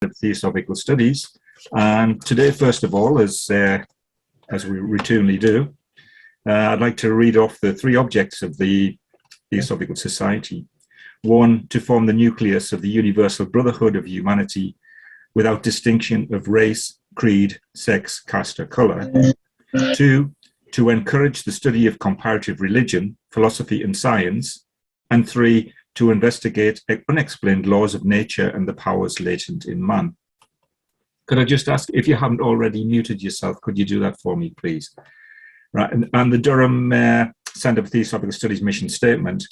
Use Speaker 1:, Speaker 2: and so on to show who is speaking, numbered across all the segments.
Speaker 1: of Theosophical Studies. And today, first of all, as we routinely do, I'd like to read off the three objects of the Theosophical Society. One, to form the nucleus of the universal brotherhood of humanity without distinction of race, creed, sex, caste, or color. Two, to encourage the study of comparative religion, philosophy, and science. And three, to investigate unexplained laws of nature and the powers latent in man. Could I just ask, if you haven't already muted yourself, could you do that for me, please? Right, and the Durham Centre for Theosophical Studies mission statement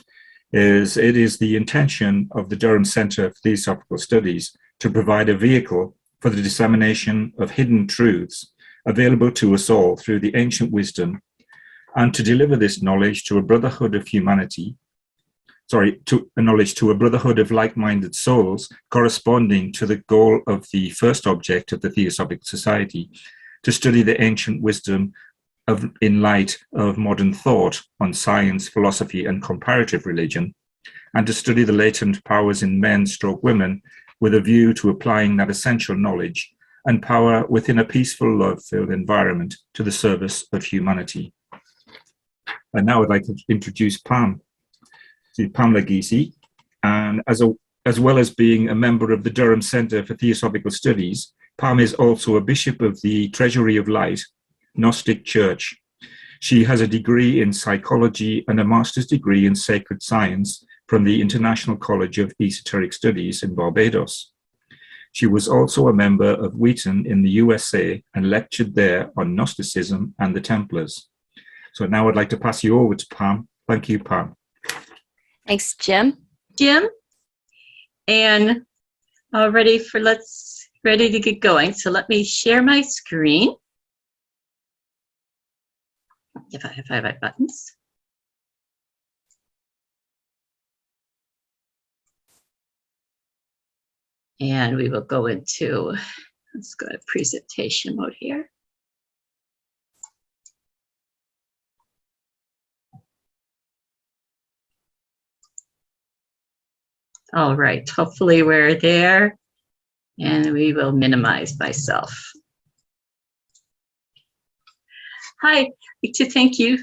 Speaker 1: is, it is the intention of the Durham Centre for Theosophical Studies to provide a vehicle for the dissemination of hidden truths available to us all through the ancient wisdom, and to deliver this knowledge to a brotherhood of humanity, to a knowledge to a brotherhood of like-minded souls, corresponding to the goal of the first object of the Theosophical Society, to study the ancient wisdom in light of modern thought on science, philosophy, and comparative religion, and to study the latent powers in men/women with a view to applying that essential knowledge and power within a peaceful, love-filled environment to the service of humanity. And now I'd like to introduce Pam. Pamela Giese, and as well as being a member of the Durham Centre for Theosophical Studies, Pam is also a bishop of the Treasury of Light Gnostic Church. She has a degree in psychology and a master's degree in sacred science from the International College of Esoteric Studies in Barbados. She was also a member of Wheaton in the USA and lectured there on Gnosticism and the Templars. So now I'd like to pass you over to Pam. Thank you, Pam.
Speaker 2: Thanks, Jim.
Speaker 3: And ready to get going. So let me share my screen. If I have my buttons. And we will go into, let's go to presentation mode here. All right, hopefully we're there, and we will minimize myself. Hi, I'd like to thank you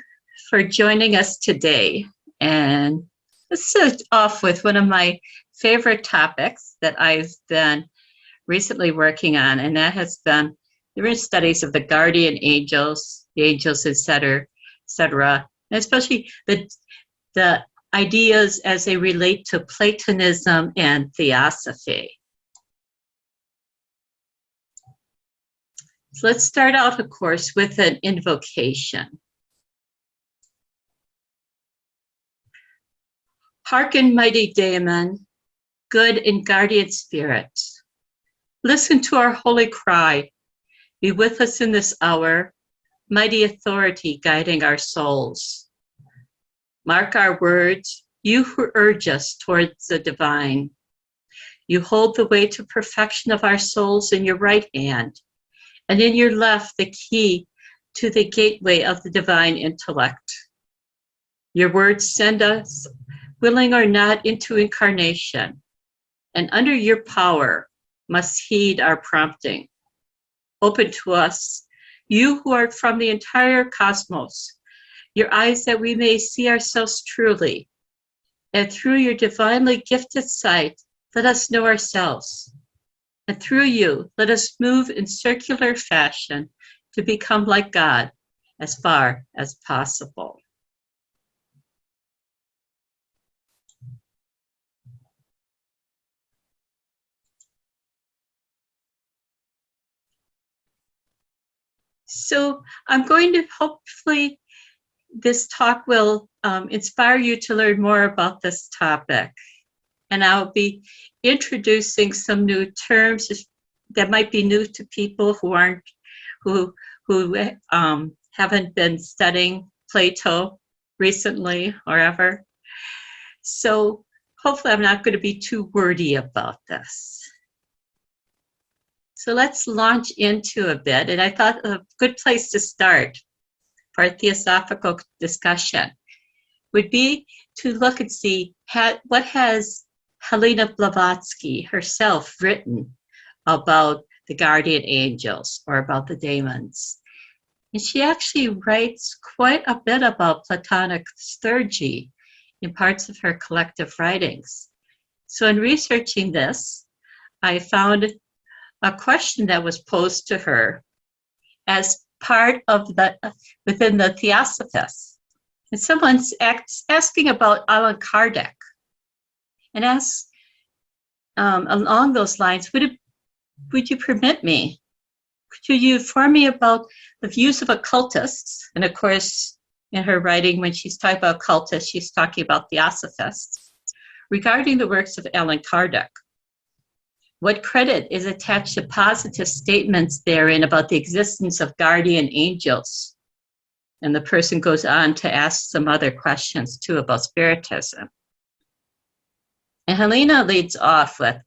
Speaker 3: for joining us today. And let's start off with one of my favorite topics that I've been recently working on, and that has been different studies of the guardian angels, the angels, etc., and especially the ideas as they relate to Platonism and Theosophy. So let's start out, of course, with an invocation. Hearken, mighty Daemon, good and guardian spirit. Listen to our holy cry. Be with us in this hour, mighty authority guiding our souls. Mark our words, you who urge us towards the divine. You hold the way to perfection of our souls in your right hand, and in your left the key to the gateway of the divine intellect. Your words send us, willing or not, into incarnation, and under your power must heed our prompting. Open to us, you who are from the entire cosmos, your eyes that we may see ourselves truly, and through your divinely gifted sight, let us know ourselves. And through you, let us move in circular fashion to become like God as far as possible. So I'm going to hopefully, this talk will inspire you to learn more about this topic. And I'll be introducing some new terms that might be new to people who haven't been studying Plato recently or ever. So hopefully I'm not going to be too wordy about this. So let's launch into a bit. And I thought a good place to start for a theosophical discussion would be to look and see what has Helena Blavatsky herself written about the guardian angels or about the daemons. And she actually writes quite a bit about Platonic theurgy in parts of her collective writings. So in researching this, I found a question that was posed to her as part of within the Theosophists. And someone's asking about Allan Kardec and asks along those lines, would you permit me? Could you inform me about the views of occultists? And of course, in her writing, when she's talking about occultists, she's talking about Theosophists, regarding the works of Allan Kardec. What credit is attached to positive statements therein about the existence of guardian angels? And the person goes on to ask some other questions too about Spiritism. And Helena leads off with,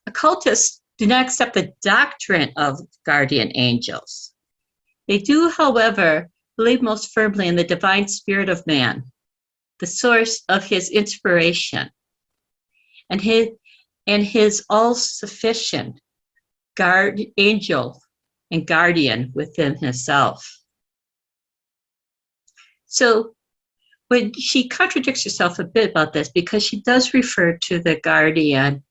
Speaker 3: occultists do not accept the doctrine of guardian angels. They do, however, believe most firmly in the divine spirit of man, the source of his inspiration, and his all-sufficient angel and guardian within himself. So when she contradicts herself a bit about this, because she does refer to the guardian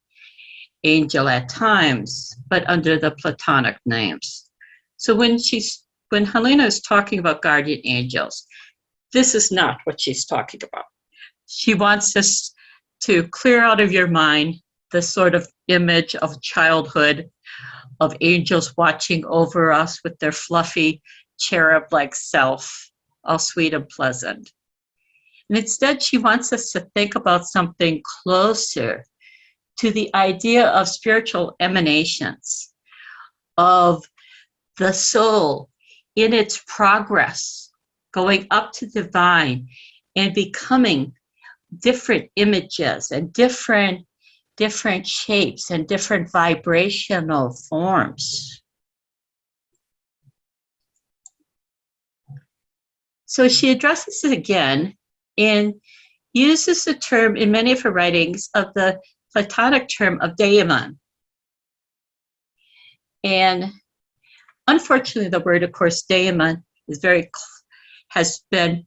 Speaker 3: angel at times, but under the Platonic names. So when Helena is talking about guardian angels, this is not what she's talking about. She wants us to clear out of your mind the sort of image of childhood, of angels watching over us with their fluffy cherub-like self, all sweet and pleasant. And instead, she wants us to think about something closer to the idea of spiritual emanations, of the soul in its progress, going up to divine and becoming different images and different shapes and different vibrational forms. So she addresses it again and uses the term in many of her writings of the Platonic term of daemon. And unfortunately, the word, of course, daemon has been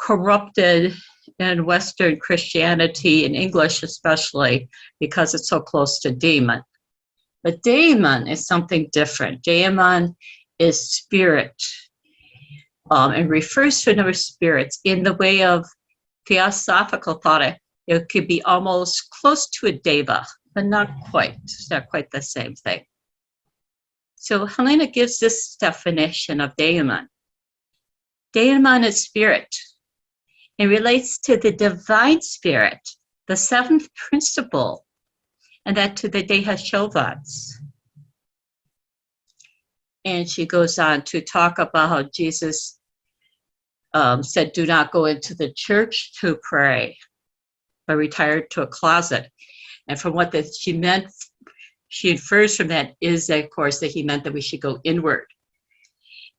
Speaker 3: corrupted in Western Christianity, in English especially, because it's so close to demon. But daemon is something different. Daemon is spirit, and refers to another spirits in the way of Theosophical thought. It could be almost close to a deva, but not quite. It's not quite the same thing. So Helena gives this definition of daemon. Daemon is spirit. It relates to the divine spirit, the seventh principle, and that to the Dehashovats. And she goes on to talk about how Jesus said, do not go into the church to pray, but retire to a closet. And from what she meant, she infers from that is, of course, that he meant that we should go inward.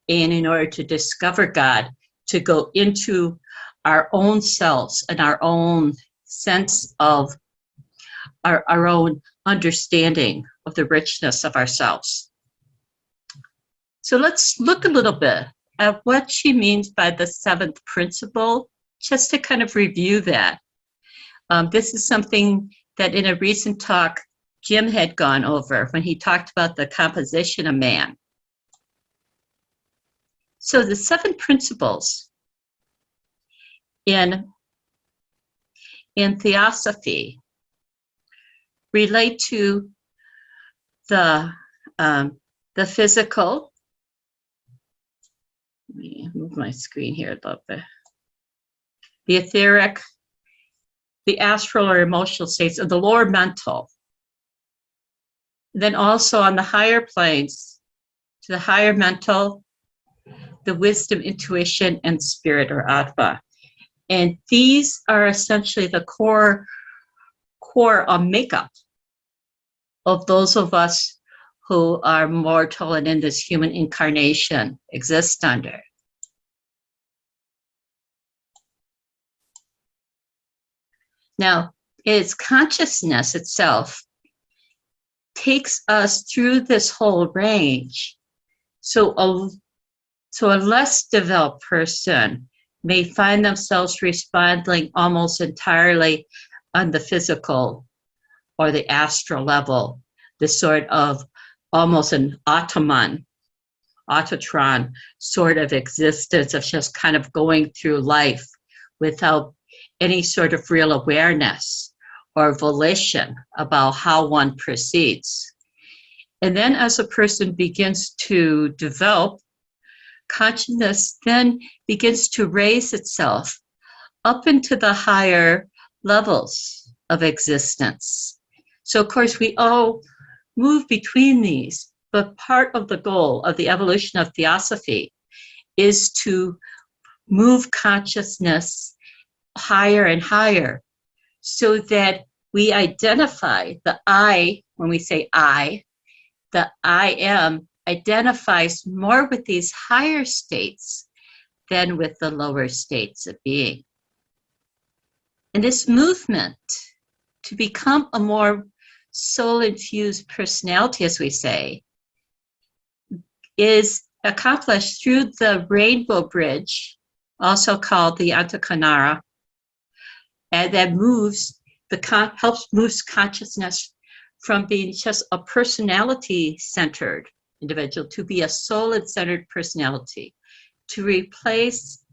Speaker 3: And in order to discover God, to go into our own selves and our own sense of our own understanding of the richness of ourselves. So let's look a little bit at what she means by the seventh principle, just to kind of review that. This is something that in a recent talk, Jim had gone over when he talked about the composition of man. So the seven principles in Theosophy relate to the physical. Let me move my screen here a little bit. The etheric, the astral or emotional states of the lower mental. Then also on the higher planes, to the higher mental, the wisdom, intuition, and spirit or Atma. And these are essentially the core makeup of those of us who are mortal and in this human incarnation exist under. Now, it's consciousness itself takes us through this whole range. So a less developed person may find themselves responding almost entirely on the physical or the astral level, this sort of almost an autotron sort of existence of just kind of going through life without any sort of real awareness or volition about how one proceeds. And then as a person begins to develop, consciousness then begins to raise itself up into the higher levels of existence. So of course we all move between these, but part of the goal of the evolution of Theosophy is to move consciousness higher and higher so that we identify the I, when we say I, the I am identifies more with these higher states than with the lower states of being. And this movement to become a more soul-infused personality, as we say, is accomplished through the rainbow bridge, also called the Antakanara, and that helps moves consciousness from being just a personality-centered individual to be a soul-centered personality, to replace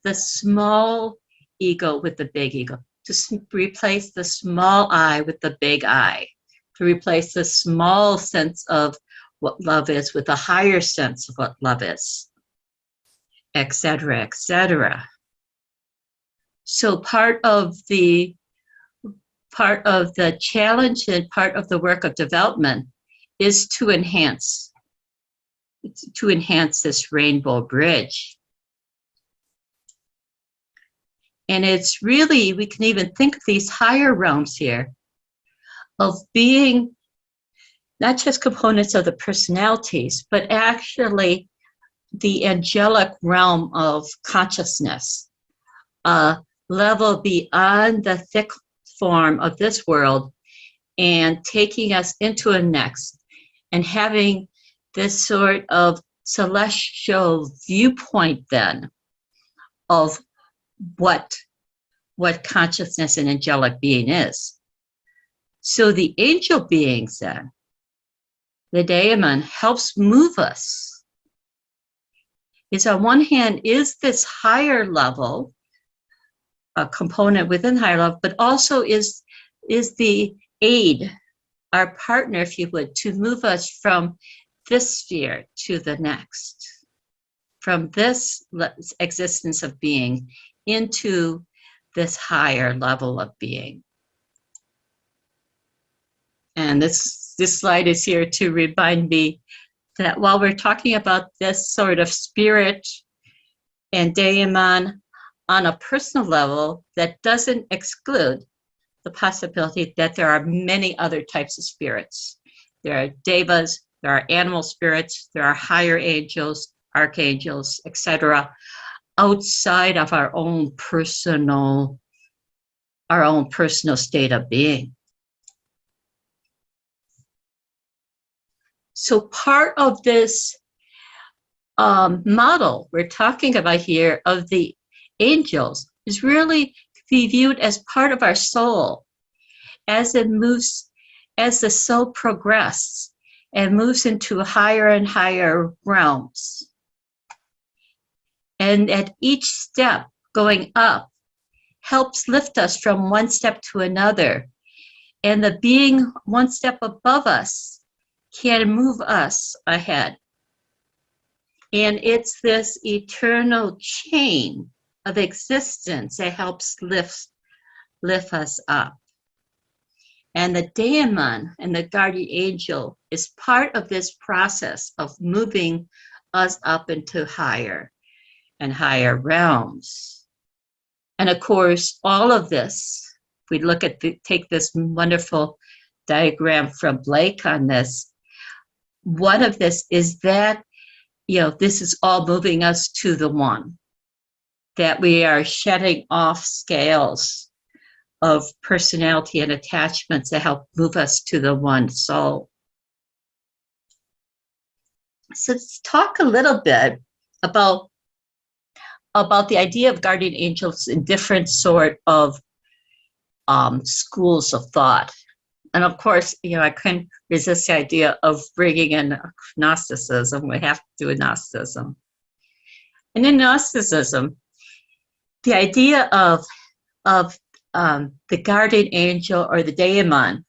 Speaker 3: the small ego with the big ego, to replace the small I with the big I, to replace the small sense of what love is with a higher sense of what love is, etc., etc. So part of the challenge and part of the work of development is to enhance this rainbow bridge. And it's really, we can even think of these higher realms here of being not just components of the personalities, but actually the angelic realm of consciousness, a level beyond the thick form of this world and taking us into a next and having this sort of celestial viewpoint then of what consciousness and angelic being is. So the angel beings then, the daemon, helps move us. Is on one hand is this higher level, a component within higher level, but also is the aid, our partner, if you would, to move us from this sphere to the next, from this existence of being into this higher level of being. And this slide is here to remind me that while we're talking about this sort of spirit and daemon on a personal level, that doesn't exclude the possibility that there are many other types of spirits. There are devas, there are animal spirits, there are higher angels, archangels, etc., outside of our own personal state of being. So part of this model we're talking about here of the angels is really to be viewed as part of our soul as it moves, as the soul progresses and moves into higher and higher realms. And at each step going up helps lift us from one step to another. And the being one step above us can move us ahead. And it's this eternal chain of existence that helps lift us up. And the daemon and the guardian angel is part of this process of moving us up into higher and higher realms. And of course, all of this, if we look at take this wonderful diagram from Blake on this, one of this is that, this is all moving us to the one, that we are shedding off scales of personality and attachments that help move us to the one soul. So let's talk a little bit about the idea of guardian angels in different sort of schools of thought. And of course, I couldn't resist the idea of bringing in Gnosticism. We have to do a Gnosticism. And in Gnosticism, the idea of the guardian angel or the daemon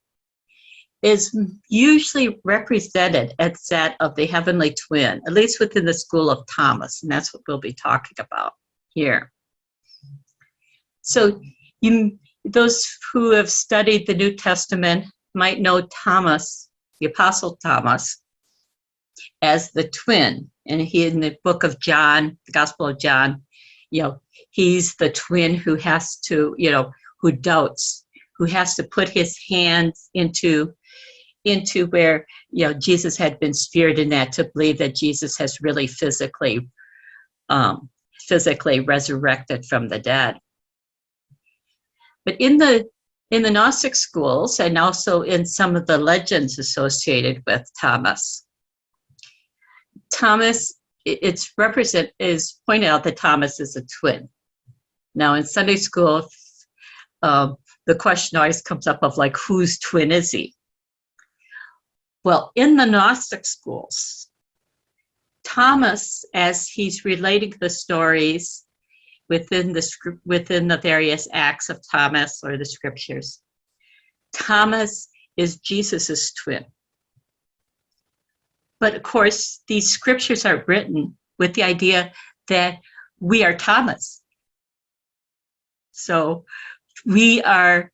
Speaker 3: is usually represented as that of the heavenly twin, at least within the school of Thomas, and that's what we'll be talking about here. So those who have studied the New Testament might know Thomas, the Apostle Thomas, as the twin. And he, in the book of John, the Gospel of John, he's the twin who has to, who doubts, who has to put his hands into where, Jesus had been speared in that, to believe that Jesus has really physically resurrected from the dead. But in the Gnostic schools, and also in some of the legends associated with Thomas, is pointed out that Thomas is a twin. Now, in Sunday school, the question always comes up of whose twin is he? Well, in the Gnostic schools, Thomas, as he's relating the stories within the various acts of Thomas or the scriptures, Thomas is Jesus's twin. But of course, these scriptures are written with the idea that we are Thomas. So we are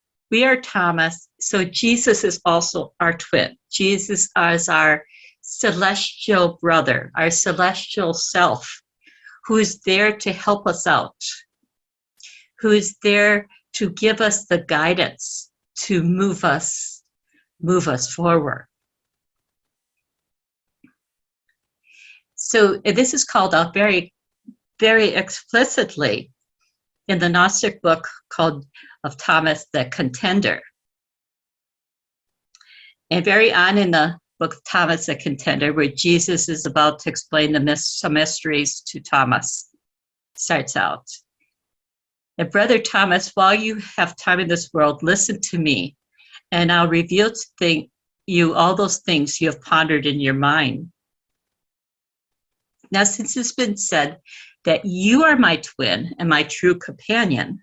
Speaker 3: Thomas. So Jesus is also our twin. Jesus is our celestial brother, our celestial self, who is there to help us out, who is there to give us the guidance to move us forward. So this is called out very, very explicitly in the Gnostic book of Thomas the Contender. And very on in the book of Thomas the Contender, where Jesus is about to explain some mysteries to Thomas, starts out. And brother Thomas, while you have time in this world, listen to me, and I'll reveal to you all those things you have pondered in your mind. Now, since it's been said that you are my twin and my true companion,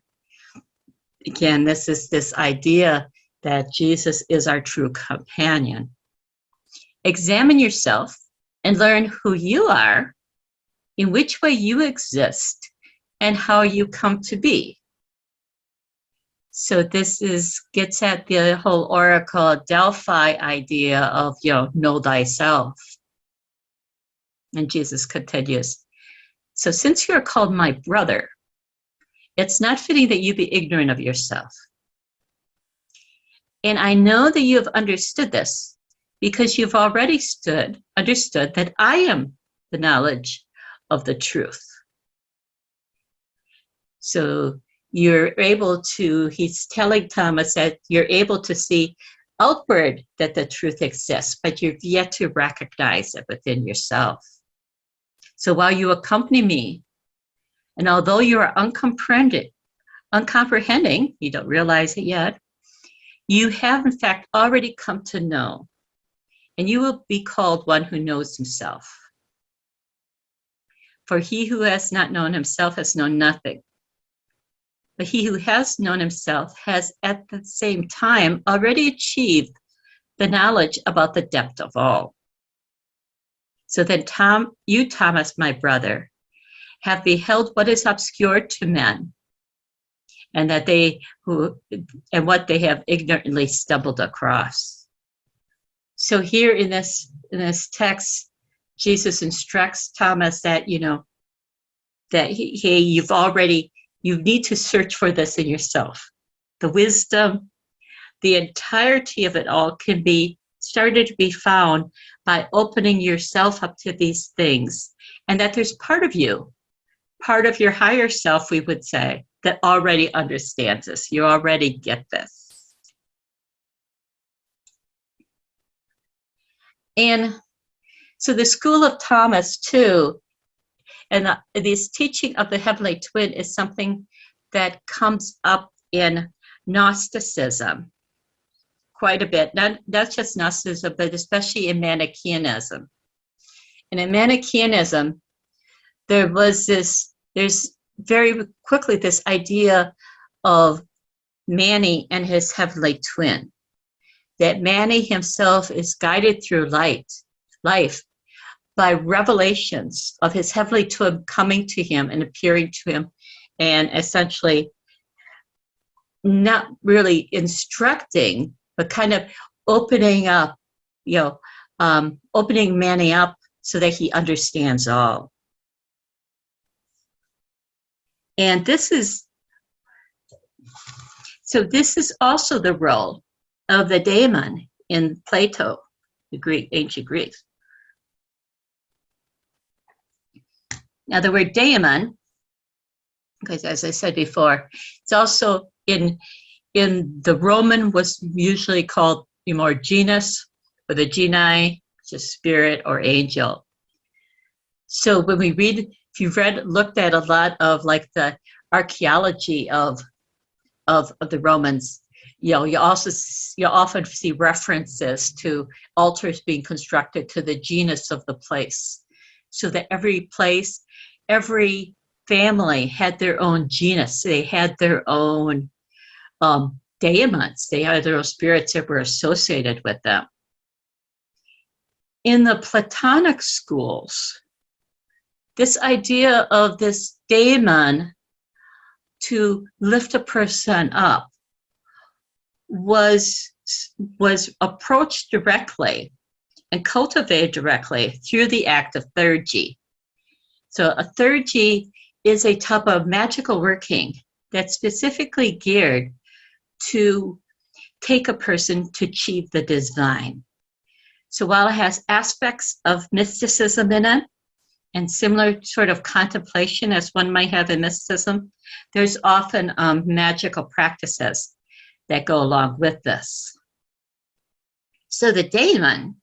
Speaker 3: again, this is this idea that Jesus is our true companion. Examine yourself and learn who you are, in which way you exist, and how you come to be. So this gets at the whole Oracle Delphi idea of, know thyself. And Jesus continues, so since you are called my brother, it's not fitting that you be ignorant of yourself. And I know that you have understood this, because you've already understood that I am the knowledge of the truth. So you're able to, he's telling Thomas that you're able to see outward that the truth exists, but you've yet to recognize it within yourself. So while you accompany me, and although you are uncomprehending, you don't realize it yet, you have in fact already come to know, and you will be called one who knows himself. For he who has not known himself has known nothing. But he who has known himself has at the same time already achieved the knowledge about the depth of all. So then you, Thomas, my brother, have beheld what is obscure to men, and what they have ignorantly stumbled across. So here in this text, Jesus instructs Thomas that, that you need to search for this in yourself. The wisdom, the entirety of it all can be started to be found by opening yourself up to these things, and that there's part of you, part of your higher self, we would say, that already understands this. You already get this. And so the School of Thomas, too, and this teaching of the heavenly twin is something that comes up in Gnosticism quite a bit. Not just Gnosticism, but especially in Manichaeanism. And in Manichaeanism, there's very quickly this idea of Mani and his heavenly twin, that Mani himself is guided through life by revelations of his heavenly twin coming to him and appearing to him and essentially not really instructing, but kind of opening up, opening Mani up so that he understands all. And this is also the role of the daemon in Plato, the ancient Greeks. Now the word daemon, because as I said before, it's also in the Roman was usually called more genus, or the genii, just spirit or angel. So when we read, if you've looked at a lot of like the archaeology of the Romans, you often see references to altars being constructed to the genus of the place, so that every place, every family had their own genus. They had their own daemons. They had their own spirits that were associated with them. In the Platonic schools, this idea of this daemon to lift a person up was approached directly and cultivated directly through the act of theurgy. So a theurgy is a type of magical working that's specifically geared to take a person to achieve the divine. So while it has aspects of mysticism in it, and similar sort of contemplation as one might have in mysticism, there's often magical practices that go along with this. So the daemon,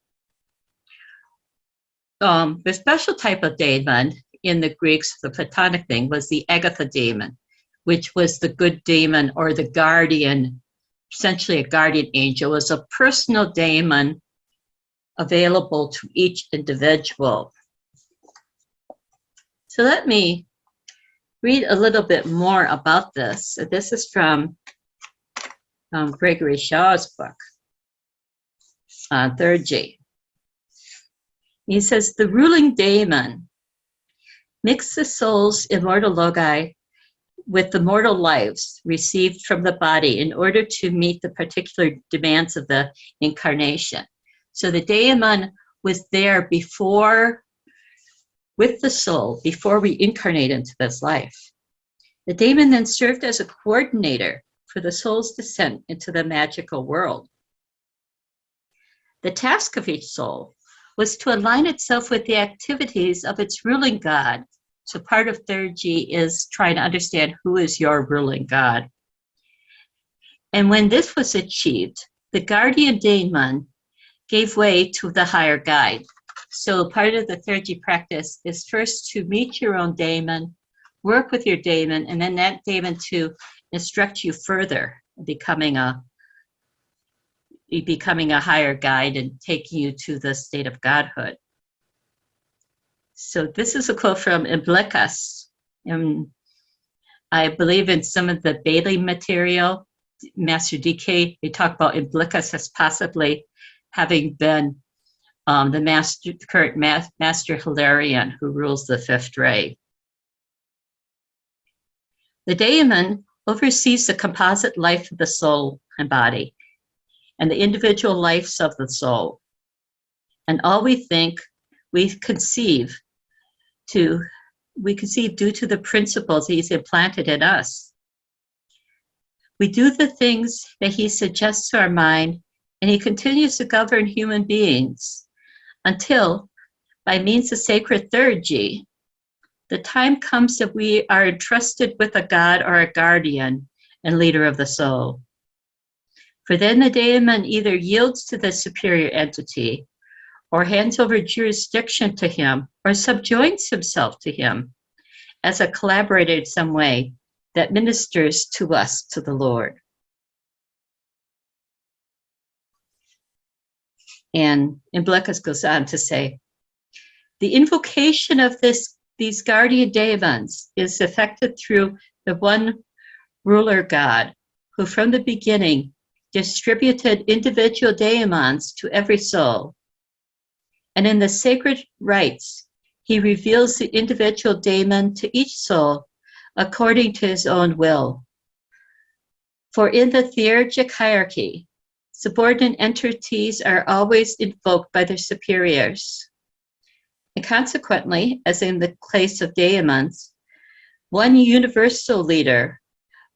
Speaker 3: the special type of daemon in the Greeks, the Platonic thing, was the agatha daemon, which was the good daemon or the guardian, essentially a guardian angel. It was a personal daemon available to each individual. So let me read a little bit more about this. So this is from Gregory Shaw's book on theurgy. He says, the ruling daemon mixed the soul's immortal logi with the mortal lives received from the body in order to meet the particular demands of the incarnation. So the daemon was there before, with the soul, before we incarnate into this life. The daemon then served as a coordinator for the soul's descent into the magical world. The task of each soul was to align itself with the activities of its ruling god. So part of theurgy is trying to understand who is your ruling god. And when this was achieved, the guardian daemon gave way to the higher guide. So part of the theurgy practice is first to meet your own daemon, work with your daemon, and then that daemon to instruct you further, becoming a higher guide and taking you to the state of godhood. So this is a quote from Imblicus. I believe in some of the Bailey material, Master DK, they talk about Imblicus as possibly having been the current Master Hilarion who rules the fifth ray. The daemon oversees the composite life of the soul and body and the individual lives of the soul. And all we think, we conceive due to the principles he's implanted in us. We do the things that he suggests to our mind, and he continues to govern human beings until, by means of sacred theurgy, the time comes that we are entrusted with a god or a guardian and leader of the soul. For then the daemon either yields to the superior entity or hands over jurisdiction to him or subjoins himself to him as a collaborator in some way that ministers to us, to the Lord. And Imblekas goes on to say, the invocation of these guardian daemons is effected through the one ruler God, who from the beginning distributed individual daemons to every soul. And in the sacred rites, he reveals the individual daemon to each soul according to his own will. For in the theurgic hierarchy, subordinate entities are always invoked by their superiors. And consequently, as in the case of daemons, one universal leader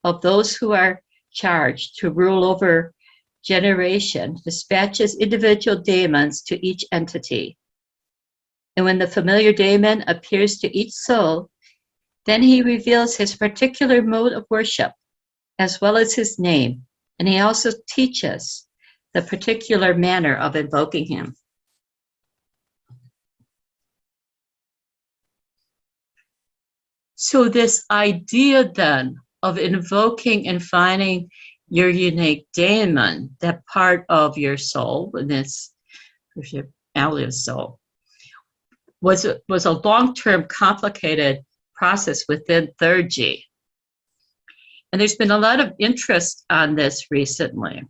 Speaker 3: of those who are charged to rule over generation dispatches individual daemons to each entity. And when the familiar daemon appears to each soul, then he reveals his particular mode of worship, as well as his name, and he also teaches the particular manner of invoking him. So this idea then of invoking and finding your unique daemon, that part of your soul, in this alien soul, was a long-term complicated process within theurgy. And there's been a lot of interest on this recently.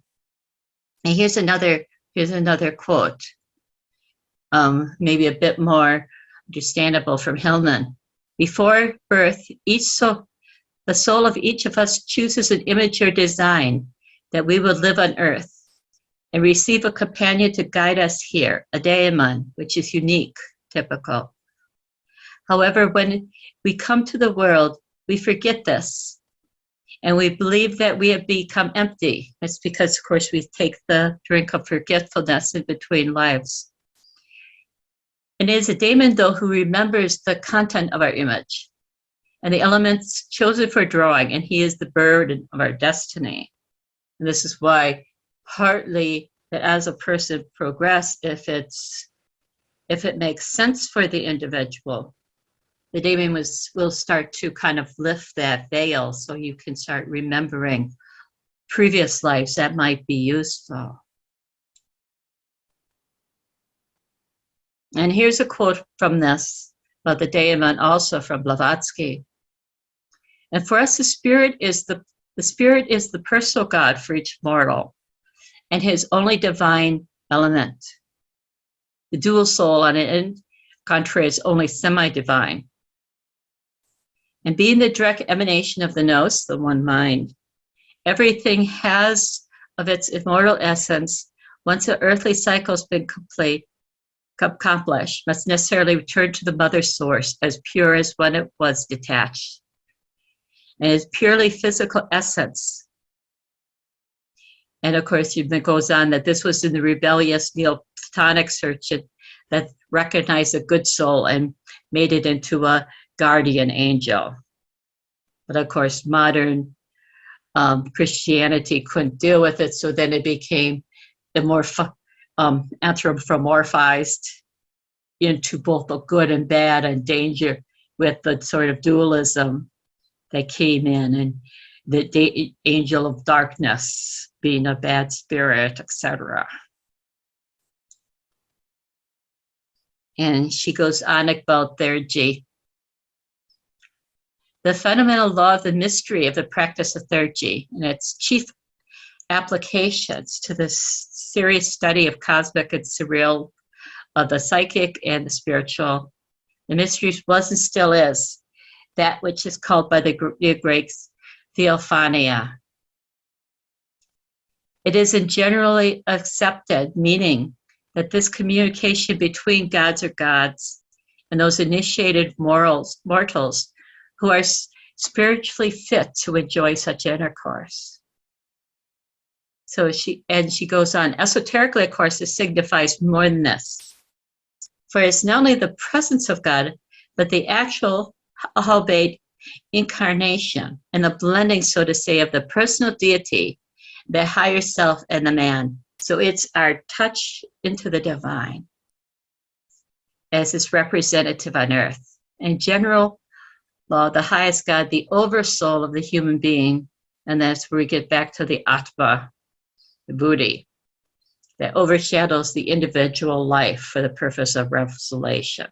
Speaker 3: And here's another quote, maybe a bit more understandable from Hillman. Before birth, the soul of each of us chooses an image or design that we would live on earth and receive a companion to guide us here, a daemon, which is unique, typical. However, when we come to the world, we forget this, and we believe that we have become empty. It's because, of course, we take the drink of forgetfulness in between lives. And it is a daemon, though, who remembers the content of our image and the elements chosen for drawing, and he is the burden of our destiny. And this is why, partly, that as a person progresses, if it makes sense for the individual, the daemon will start to kind of lift that veil, so you can start remembering previous lives that might be useful. And here's a quote from this, about the daemon, also from Blavatsky. And for us, the spirit is the personal God for each mortal, and his only divine element. The dual soul, on it, contrary, is only semi-divine. And being the direct emanation of the nous, the one mind, everything has of its immortal essence, once the earthly cycle has been accomplished, must necessarily return to the mother source as pure as when it was detached. And its purely physical essence. And of course, it goes on that this was in the rebellious Neoplatonic search that recognized a good soul and made it into a guardian angel. But of course, modern Christianity couldn't deal with it, so then it became the more anthropomorphized into both the good and bad and danger, with the sort of dualism that came in, and the angel of darkness being a bad spirit, etc. And she goes on about theurgy. The fundamental law of the mystery of the practice of theurgy and its chief applications to this serious study of cosmic and surreal, of the psychic and the spiritual. The mysteries was and still is that which is called by the Greeks theophania. It is in generally accepted meaning that this communication between gods or gods and those initiated mortals who are spiritually fit to enjoy such intercourse. So she goes on, esoterically, of course, it signifies more than this. For it's not only the presence of God, but the actual albeit incarnation and a blending, so to say, of the personal deity, the higher self, and the man. So it's our touch into the divine as its representative on earth. In general law, the highest God, the oversoul of the human being, and that's where we get back to the Atma, the Buddhi, that overshadows the individual life for the purpose of revelation.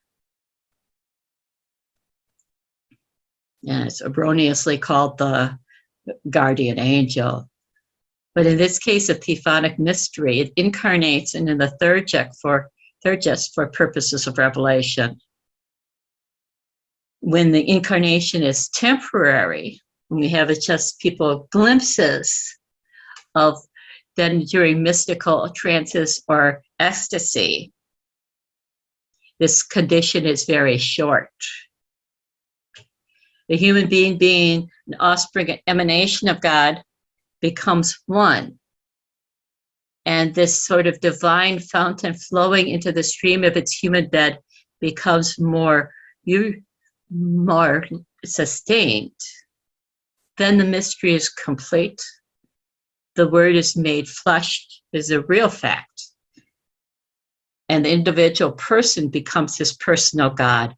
Speaker 3: And it's erroneously called the guardian angel. But in this case of theophanic mystery, it incarnates in the third gest for purposes of revelation. When the incarnation is temporary, when we have just people glimpses of then during mystical trances or ecstasy, this condition is very short. The human being an offspring, an emanation of God, becomes one. And this sort of divine fountain flowing into the stream of its human bed becomes more sustained. Then the mystery is complete. The word is made flesh, is a real fact. And the individual person becomes his personal God,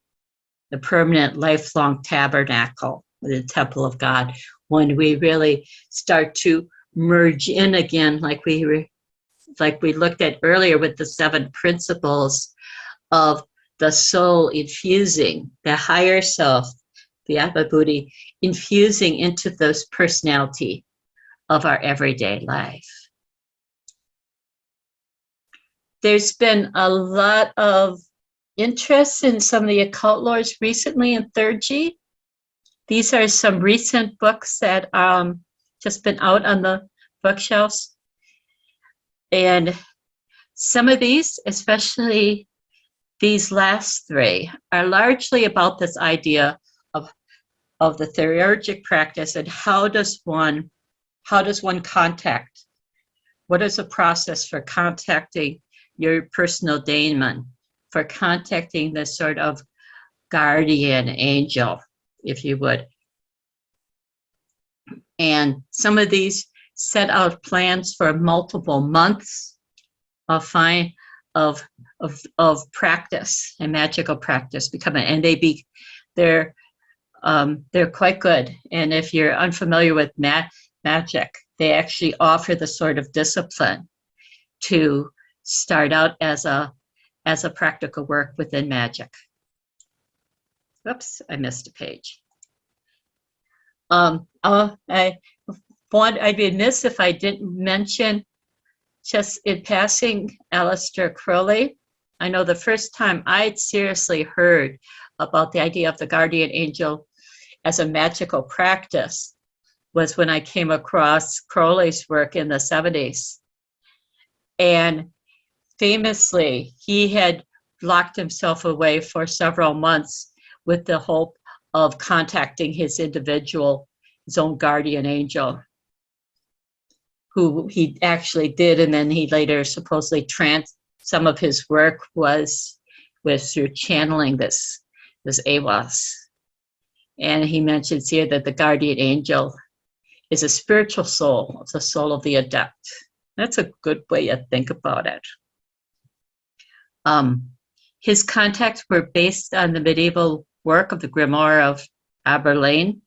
Speaker 3: the permanent lifelong tabernacle, the temple of God, when we really start to merge in again, like we looked at earlier with the 7 principles of the soul infusing, the higher self, the Atma Buddhi, infusing into those personality of our everyday life. There's been a lot of interest in some of the occult lores recently in 3rd G. These are some recent books that just been out on the bookshelves. And some of these, especially these last 3, are largely about this idea of the theurgic practice and how does one contact? What is the process for contacting your personal daemon, for contacting this sort of guardian angel, if you would? And some of these set out plans for multiple months of practice and magical practice and they're quite good. And if you're unfamiliar with magic, they actually offer the sort of discipline to start out as a practical work within magic. Oops, I missed a page. I'd be amiss if I didn't mention, just in passing, Aleister Crowley. I know the first time I'd seriously heard about the idea of the guardian angel as a magical practice was when I came across Crowley's work in the 70s. And famously, he had locked himself away for several months with the hope of contacting his own guardian angel, who he actually did, and then he later supposedly some of his work was through channeling this Awas. And he mentions here that the guardian angel is a spiritual soul. It's the soul of the adept. That's a good way to think about it. His contacts were based on the medieval work of the Grimoire of Aberlane,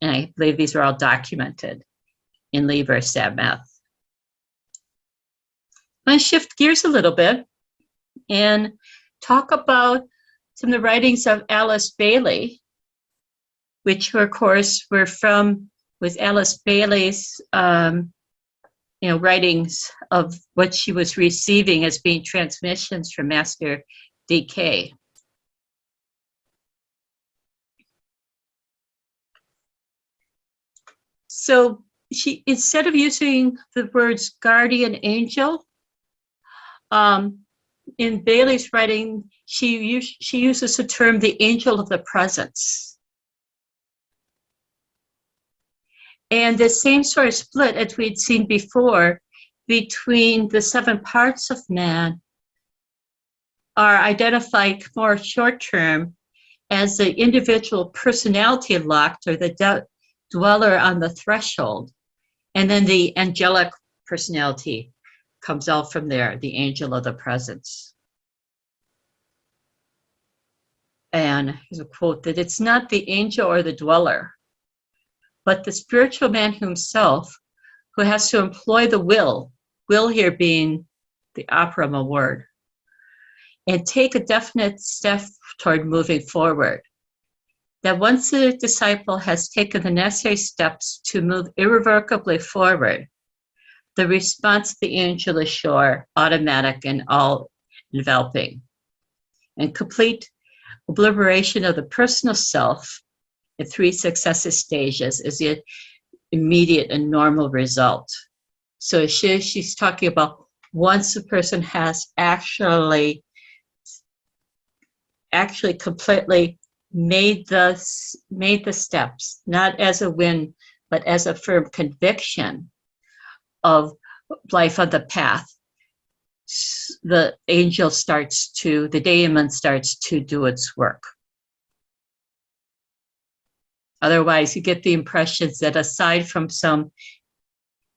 Speaker 3: and I believe these are all documented in Liber Sabbath. I'm going to shift gears a little bit and talk about some of the writings of Alice Bailey, which of course with Alice Bailey's writings of what she was receiving as being transmissions from Master DK. So she, instead of using the words guardian angel, in Bailey's writing, she uses the term the angel of the presence. And the same sort of split as we'd seen before between the 7 parts of man are identified more short-term as the individual personality locked, or the dweller on the threshold. And then the angelic personality comes out from there, the angel of the presence. And here's a quote, that it's not the angel or the dweller, but the spiritual man himself who has to employ the will here being the operama word, and take a definite step toward moving forward. That once the disciple has taken the necessary steps to move irrevocably forward, the response of the angel is sure, automatic, and all-enveloping. And complete obliteration of the personal self in 3 successive stages is the immediate and normal result. So she's talking about once a person has actually completely made the steps, not as a win, but as a firm conviction of life on the path, the daemon starts to do its work. Otherwise, you get the impressions that aside from some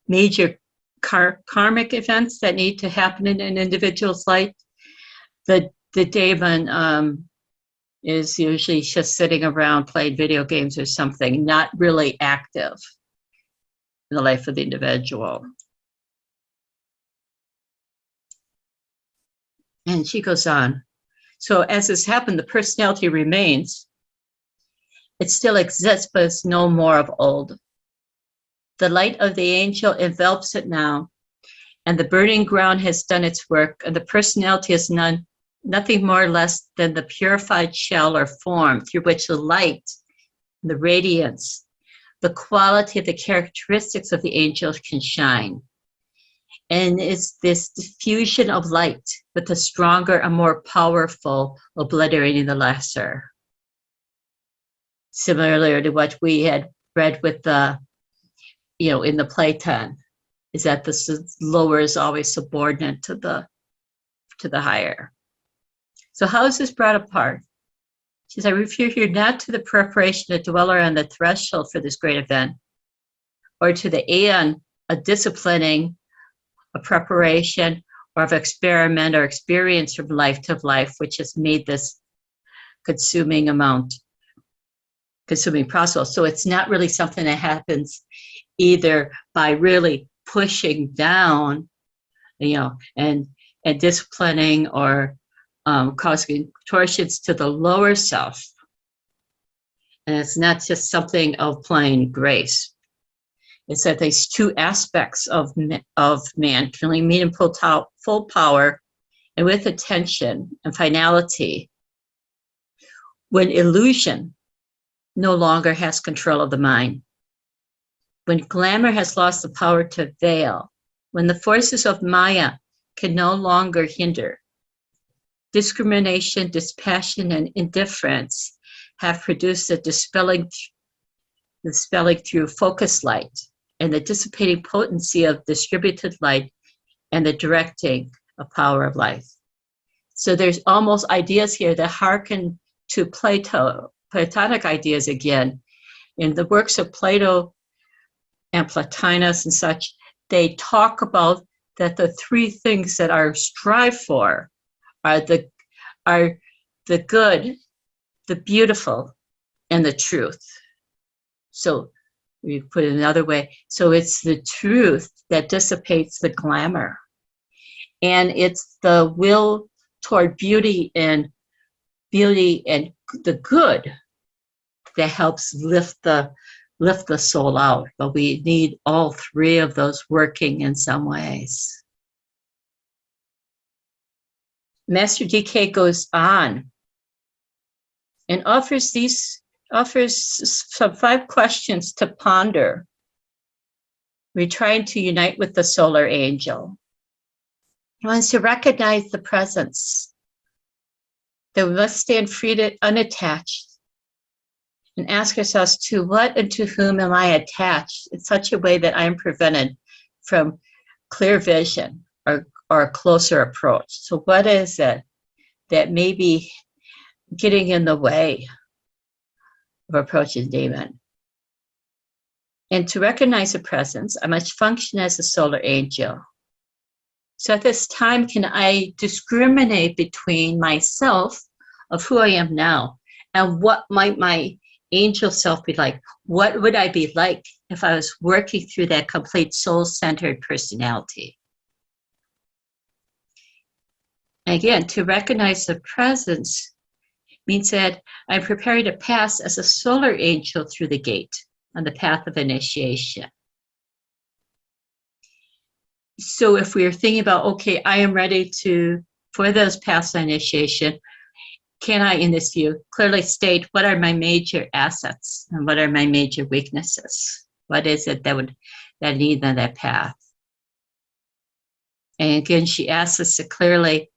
Speaker 3: major karmic events that need to happen in an individual's life, the daemon is usually just sitting around playing video games or something, not really active in the life of the individual. And she goes on. So as this happened, the personality remains. It still exists, but it's no more of old. The light of the angel envelops it now, and the burning ground has done its work, and the personality is nothing more or less than the purified shell or form through which the light, the radiance, the quality of the characteristics of the angels can shine. And it's this diffusion of light with a stronger and more powerful obliterating the lesser. Similar to what we had read with the, in the Platon, is that the lower is always subordinate to the higher. So how is this brought apart? She says, I refer here not to the preparation of the dweller on the threshold for this great event, or to the aeon of disciplining, a preparation, or of experiment or experience from life to life, which has made this consuming process. So it's not really something that happens either by really pushing down, and disciplining or causing contortions to the lower self. And it's not just something of plain grace. It's that these 2 aspects of man can only meet in full power and with attention and finality when illusion no longer has control of the mind, when glamour has lost the power to veil, when the forces of Maya can no longer hinder. Discrimination, dispassion, and indifference have produced the dispelling through focused light, and the dissipating potency of distributed light, and the directing of power of life. So there's almost ideas here that hearken to Platonic ideas again. In the works of Plato and Plotinus and such, they talk about that the 3 things that are strived for are the good, the beautiful, and the truth. So we put it another way. So it's the truth that dissipates the glamour. And it's the will toward beauty and the good that helps lift the soul out. But we need all 3 of those working in some ways. Master DK goes on and offers some 5 questions to ponder. We're trying to unite with the solar angel. He wants to recognize the presence, that we must stand free to unattached, and ask ourselves, to what and to whom am I attached in such a way that I am prevented from clear vision or a closer approach? So what is it that may be getting in the way of approaching daemon. And to recognize a presence, I must function as a solar angel. So at this time, can I discriminate between myself of who I am now and what might my angel self be like? What would I be like if I was working through that complete soul-centered personality? Again, to recognize the presence means that I'm preparing to pass as a solar angel through the gate on the path of initiation. So if we're thinking about, okay, I am ready for those paths of initiation, can I, in this view, clearly state what are my major assets and what are my major weaknesses? What is it that need on that path? And again, he asks to clearly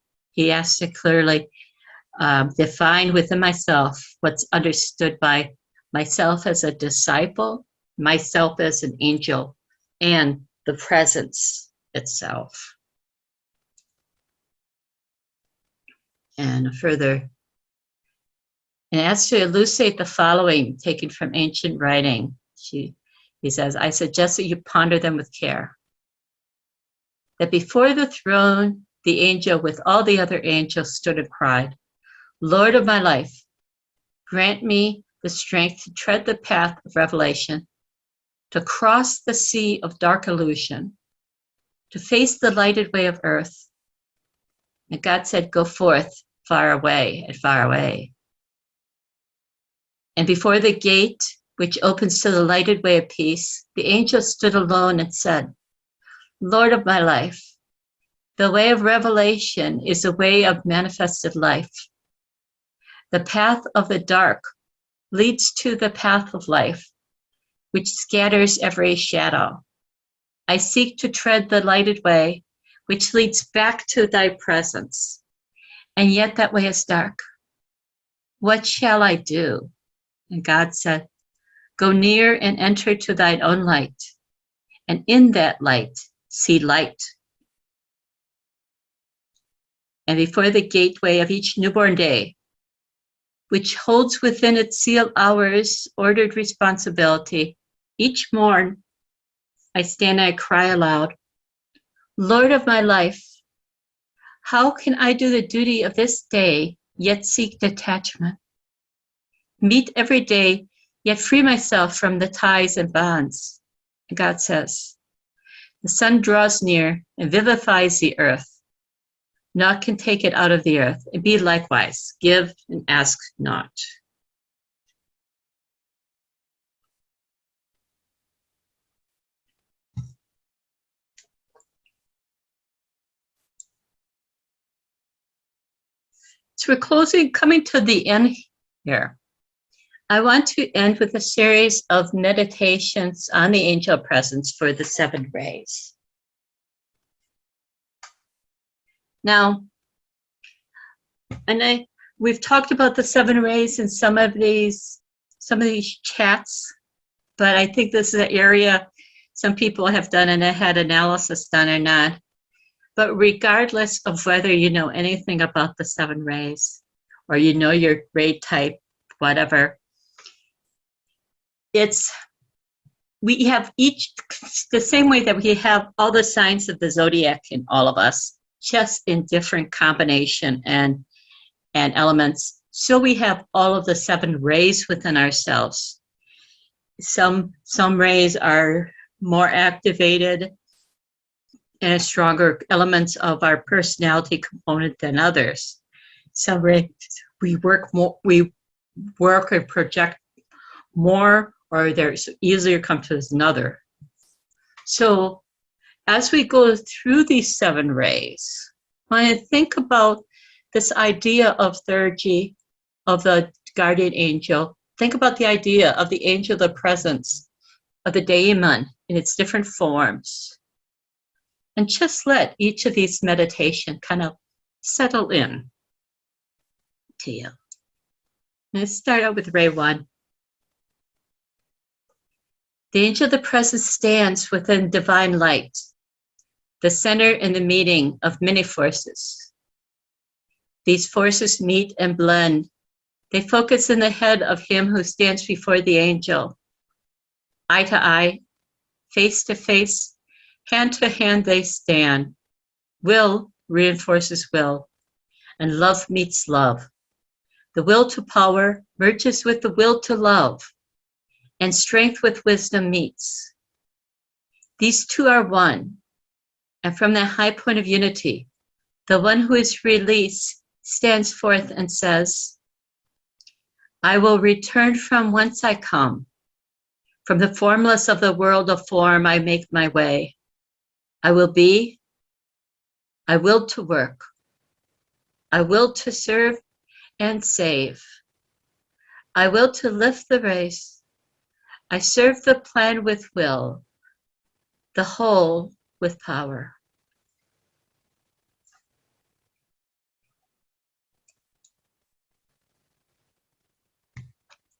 Speaker 3: define within myself what's understood by myself as a disciple, myself as an angel, and the presence itself. And further, and as to elucidate the following, taken from ancient writing, he says, I suggest that you ponder them with care. That before the throne, the angel with all the other angels stood and cried, Lord of my life, grant me the strength to tread the path of revelation, to cross the sea of dark illusion, to face the lighted way of earth. And God said, go forth far away and far away. And before the gate, which opens to the lighted way of peace, the angel stood alone and said, Lord of my life, the way of revelation is a way of manifested life. The path of the dark leads to the path of life, which scatters every shadow. I seek to tread the lighted way, which leads back to thy presence. And yet that way is dark. What shall I do? And God said, go near and enter to thine own light, and in that light see light. And before the gateway of each newborn day, which holds within its sealed hours ordered responsibility, each morn I stand and I cry aloud, Lord of my life, how can I do the duty of this day, yet seek detachment? Meet every day, yet free myself from the ties and bonds. And God says, the sun draws near and vivifies the earth. Naught can take it out of the earth, and be likewise, give and ask not. So we're coming to the end here. I want to end with a series of meditations on the angel presence for the 7 rays. Now, we've talked about the 7 rays in some of these chats, but I think this is an area some people have done and had analysis done or not. But regardless of whether you know anything about the 7 rays or you know your ray type, whatever, we have each the same way that we have all the signs of the zodiac in all of us, just in different combination and elements. So we have all of the 7 rays within ourselves. Some rays are more activated and stronger elements of our personality component than others. Some rays we work and project more, or there's easier come to another. So as we go through these 7 rays, when I think about this idea of theurgy, of the guardian angel, think about the idea of the angel of the presence, of the daemon in its different forms. And just let each of these meditations kind of settle in to you. Let's start out with ray 1. The angel of the presence stands within divine light, the center and the meeting of many forces. These forces meet and blend They focus in the head of him who stands before the angel. Eye to eye, face to face, hand to hand they stand. Will reinforces will, and love meets love. The will to power merges with the will to love, and strength with wisdom meets. These two are one, and from that high point of unity, the one who is released stands forth and says, I will return from whence I come. From the formless of the world of form, I make my way. I will be, I will to work, I will to serve and save. I will to lift the race. I serve the plan with will, the whole with power.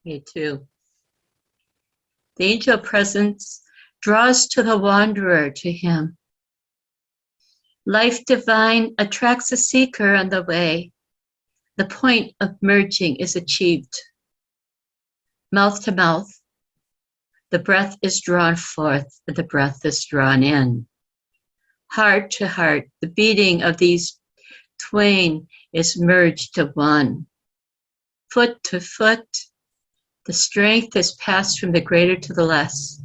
Speaker 3: Me too. The angel presence draws to the wanderer to him. Life divine attracts a seeker on the way. The point of merging is achieved. Mouth to mouth, the breath is drawn forth and the breath is drawn in. Heart to heart, the beating of these twain is merged to one. Foot to foot, the strength is passed from the greater to the less,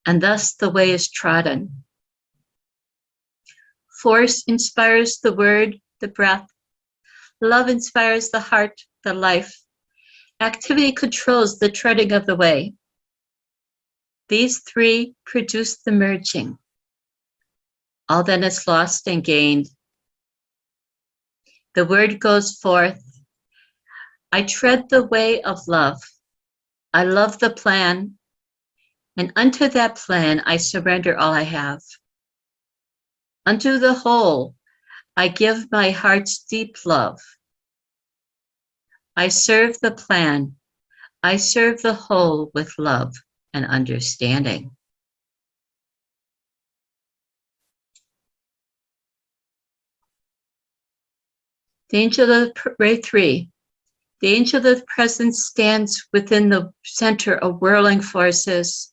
Speaker 3: and thus the way is trodden. Force inspires the word, the breath. Love inspires the heart, the life. Activity controls the treading of the way. These three produce the merging. All then is lost and gained. The word goes forth. I tread the way of love. I love the plan, and unto that plan I surrender all I have. Unto the whole I give my heart's deep love. I serve the plan. I serve the whole with love and understanding. The angel of Ray 3. The angel of the presence stands within the center of whirling forces.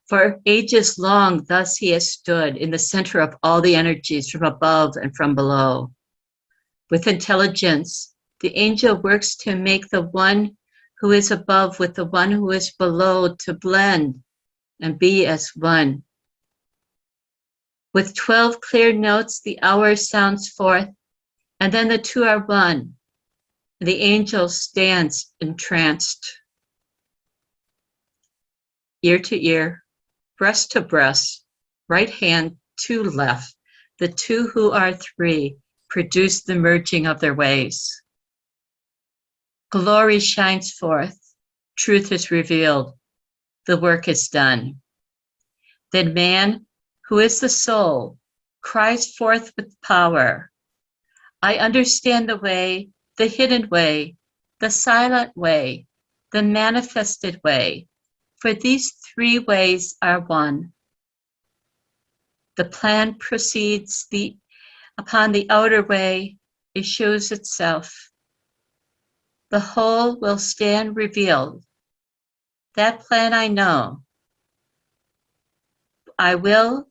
Speaker 3: For ages long, thus he has stood in the center of all the energies from above and from below. With intelligence, the angel works to make the one who is above with the one who is below to blend and be as one. With 12 clear notes, the hour sounds forth, and then the two are one. The angel stands entranced. Ear to ear, breast to breast, right hand to left, the two who are three produce the merging of their ways. Glory shines forth, truth is revealed, the work is done. Then man, who is the soul, cries forth with power. I understand the way, the hidden way, the silent way, the manifested way, for these three ways are one. The plan proceeds upon the outer way, it shows itself. The whole will stand revealed. That plan I know. I will,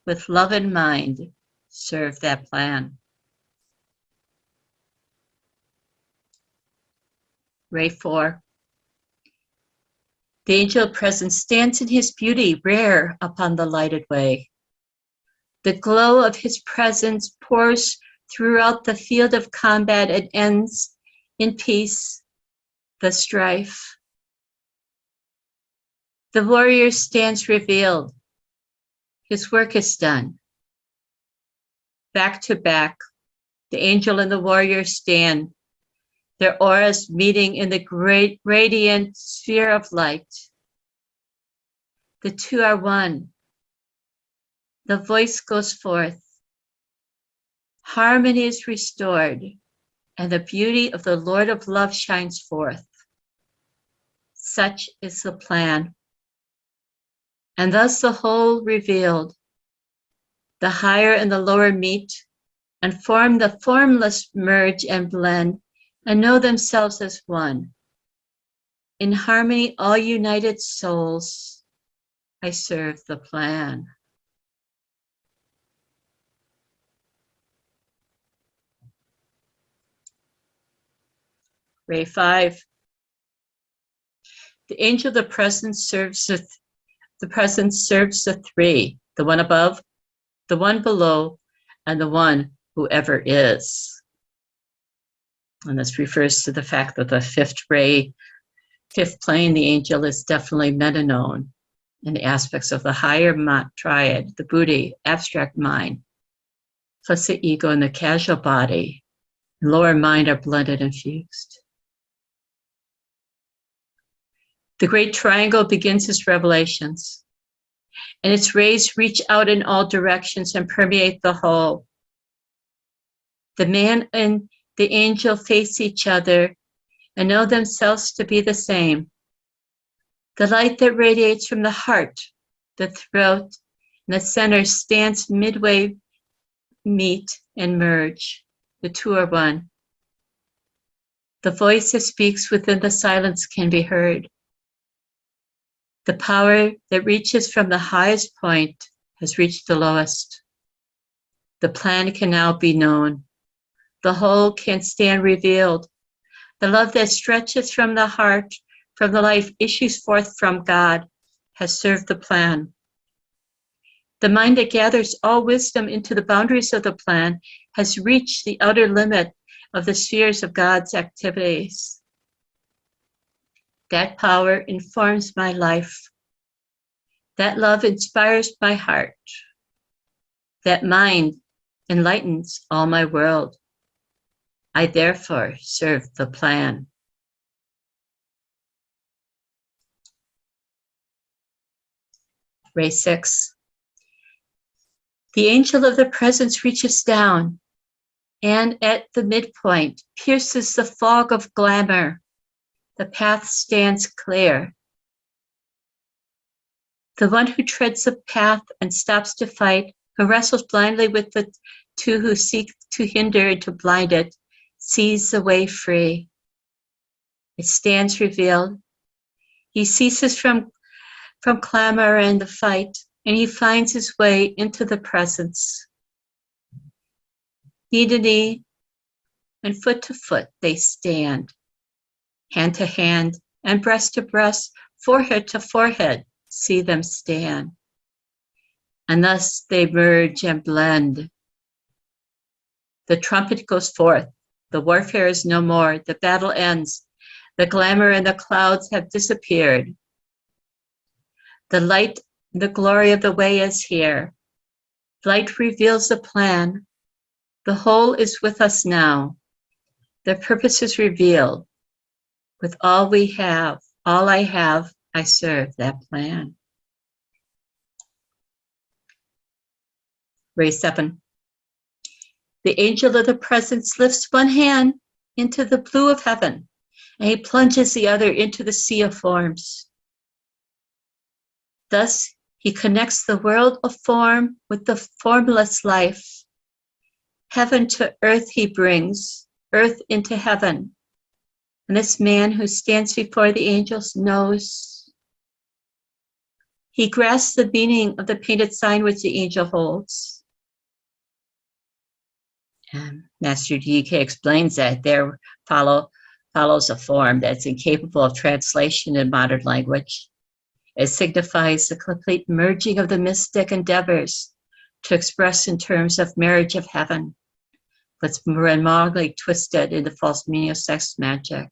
Speaker 3: with love in mind, serve that plan. Ray 4. The angel presence stands in his beauty rare upon the lighted way. The glow of his presence pours throughout the field of combat and ends in peace, the strife. The warrior stands revealed. His work is done. Back to back, the angel and the warrior stand, their auras meeting in the great radiant sphere of light. The two are one. The voice goes forth. Harmony is restored, and the beauty of the Lord of Love shines forth. Such is the plan. And thus the whole revealed. The higher and the lower meet, and form the formless merge and blend and know themselves as one. In harmony, all united souls, I serve the plan. Ray 5. The angel of the presence serves the three, the one above, the one below, and the one who ever is. And this refers to the fact that the fifth ray, fifth plane, the angel is definitely meta-known in the aspects of the higher triad, the buddhi, abstract mind, plus the ego and the casual body, and lower mind are blended and fused. The great triangle begins its revelations, and its rays reach out in all directions and permeate the whole. The man and the angel face each other and know themselves to be the same. The light that radiates from the heart, the throat, and the center stands midway, meet and merge. The two are one. The voice that speaks within the silence can be heard. The power that reaches from the highest point has reached the lowest. The plan can now be known. The whole can stand revealed. The love that stretches from the heart, from the life issues forth from God, has served the plan. The mind that gathers all wisdom into the boundaries of the plan has reached the outer limit of the spheres of God's activities. That power informs my life. That love inspires my heart. That mind enlightens all my world. I therefore serve the plan. Ray 6. The angel of the presence reaches down and at the midpoint pierces the fog of glamour. The path stands clear. The one who treads the path and stops to fight, who wrestles blindly with the two who seek to hinder and to blind it, sees the way free. It stands revealed. He ceases from clamor and the fight, and he finds his way into the presence. Knee to knee and foot to foot they stand, hand to hand and breast to breast, forehead to forehead, see them stand. And thus they merge and blend. The trumpet goes forth. The warfare is no more. The battle ends. The glamour and the clouds have disappeared. The light, the glory of the way is here. Light reveals the plan. The whole is with us now. The purpose is revealed. With all we have, all I have, I serve that plan. Ray 7. The angel of the presence lifts one hand into the blue of heaven, and he plunges the other into the sea of forms. Thus, he connects the world of form with the formless life. Heaven to earth he brings, earth into heaven. And this man who stands before the angels knows. He grasps the meaning of the painted sign which the angel holds. And Master D.K. explains that there follows a form that's incapable of translation in modern language. It signifies the complete merging of the mystic endeavors to express in terms of marriage of heaven, what's remarkably twisted into false meaning of sex magic.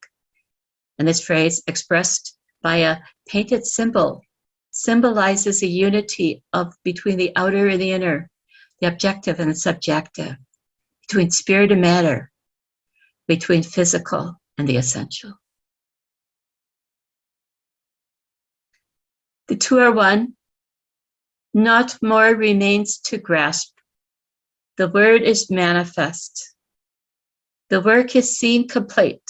Speaker 3: And this phrase, expressed by a painted symbol, symbolizes a unity between the outer and the inner, the objective and the subjective, between spirit and matter, between physical and the essential. The two are one. Naught more remains to grasp. The word is manifest. The work is seen complete.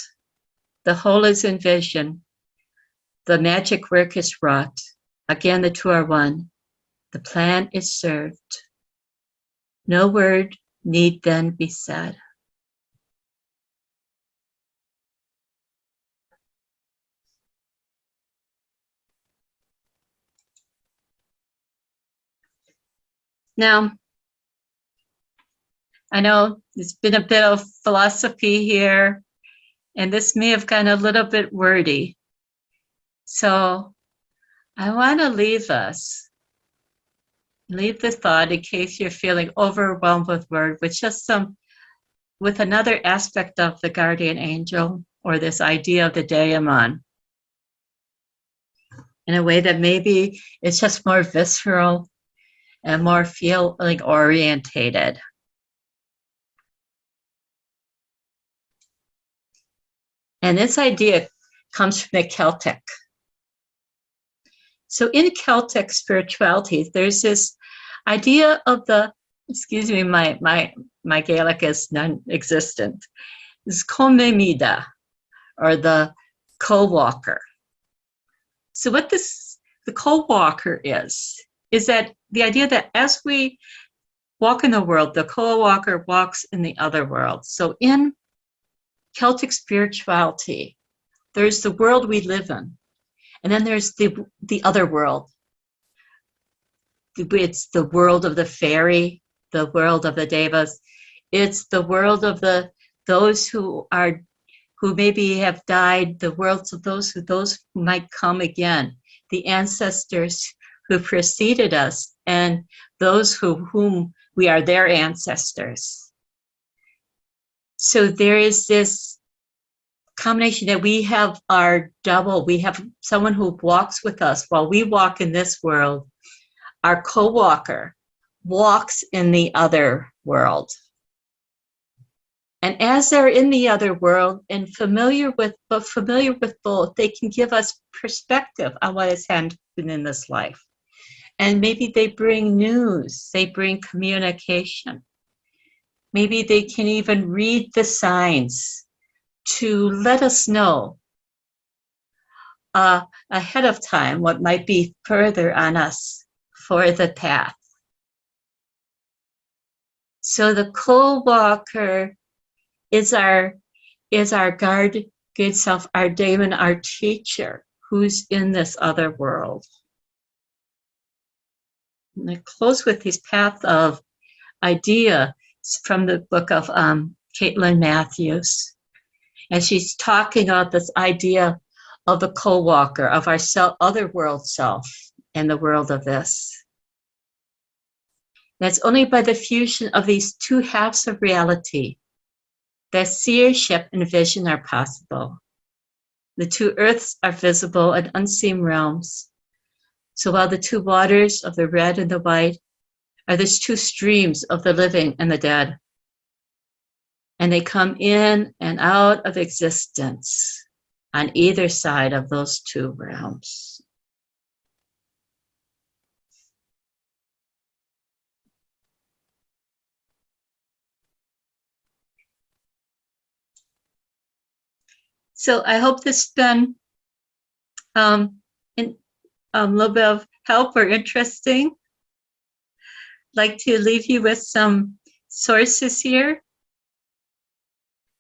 Speaker 3: The whole is in vision. The magic work is wrought. Again, the two are one. The plan is served. No word need then be said. Now, I know there's been a bit of philosophy here, and this may have gotten a little bit wordy. So I want to leave the thought in case you're feeling overwhelmed with word, with another aspect of the guardian angel or this idea of the daemon in a way that maybe it's just more visceral and more feeling orientated. And this idea comes from the Celtic. So in Celtic spirituality, there's this idea of my Gaelic is non-existent, is Comemida, or the co-walker. So what the co-walker is that the idea that as we walk in the world, the co-walker walks in the other world. So in Celtic spirituality, there's the world we live in, and then there's the other world. It's the world of the fairy, the world of the devas. It's the world of those who maybe have died, the worlds of those who might come again, the ancestors who preceded us, and those whom we are their ancestors. So there is this combination that we have our double, we have someone who walks with us while we walk in this world. Our co-walker walks in the other world. And as they're in the other world and familiar with both, they can give us perspective on what has happened in this life. And maybe they bring news, they bring communication. Maybe they can even read the signs to let us know ahead of time what might be further on us for the path. So the co-walker is our guard, good self, our daemon, our teacher, who's in this other world. And I close with this path of idea from the book of Caitlin Matthews. And she's talking about this idea of the co-walker, of our other world self and the world of this. That's only by the fusion of these two halves of reality that seership and vision are possible. The two earths are visible and unseen realms. So while the two waters of the red and the white are these two streams of the living and the dead, and they come in and out of existence on either side of those two realms. So I hope this has been a little bit of help or interesting. I'd like to leave you with some sources here.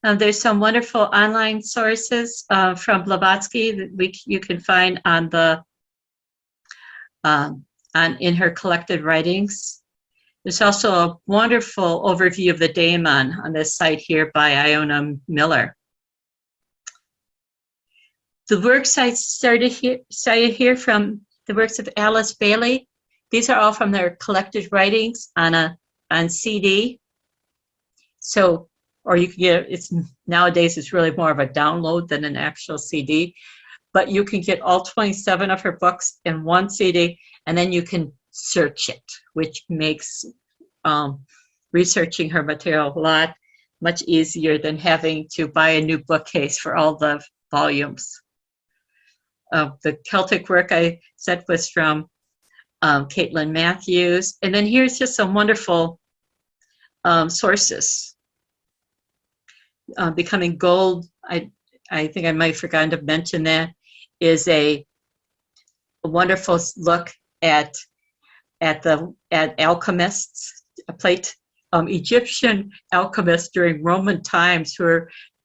Speaker 3: There's some wonderful online sources from Blavatsky that you can find on in her collected writings. There's also a wonderful overview of the daemon on this site here by Iona Miller. The works I cited here from the works of Alice Bailey. These are all from their collected writings on CD. So, or you can get nowadays it's really more of a download than an actual CD. But you can get all 27 of her books in one CD, and then you can search it, which makes researching her material a lot much easier than having to buy a new bookcase for all the volumes. The Celtic work I said was from Caitlin Matthews. And then here's just some wonderful sources. Becoming Gold, I think I might have forgotten to mention that, is a wonderful look at alchemists, Egyptian alchemists during Roman times, who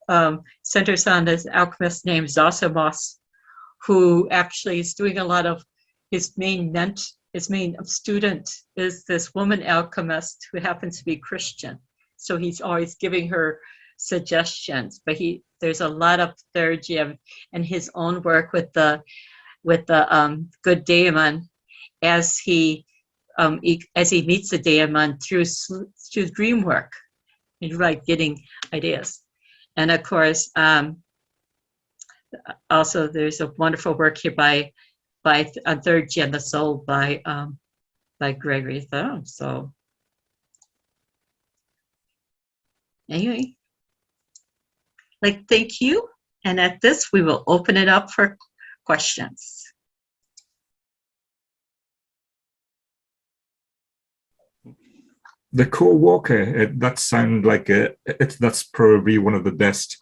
Speaker 3: are centers on this alchemist named Zosimos, who actually is doing a lot of his main his main student is this woman alchemist who happens to be Christian. So he's always giving her suggestions, but there's a lot of theurgy and his own work with the good daemon as he meets the daemon through dream work, and like getting ideas. And of course, also there's a wonderful work here by Theurgy and the Soul by Gregory Thorne. So anyway, thank you. And at this, we will open it up for questions.
Speaker 1: The co-walker, that sounds like that's probably one of the best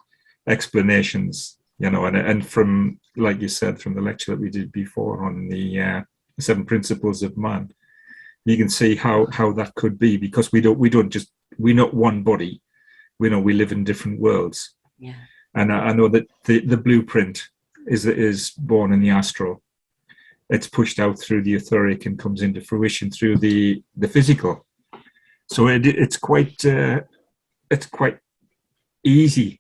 Speaker 1: explanations, and from, like you said, from the lecture that we did before on the 7 principles of man, you can see how that could be, because we're not one body. We live in different worlds.
Speaker 2: Yeah.
Speaker 1: And I know that the blueprint is born in the astral. It's pushed out through the etheric and comes into fruition through the physical. So it's quite easy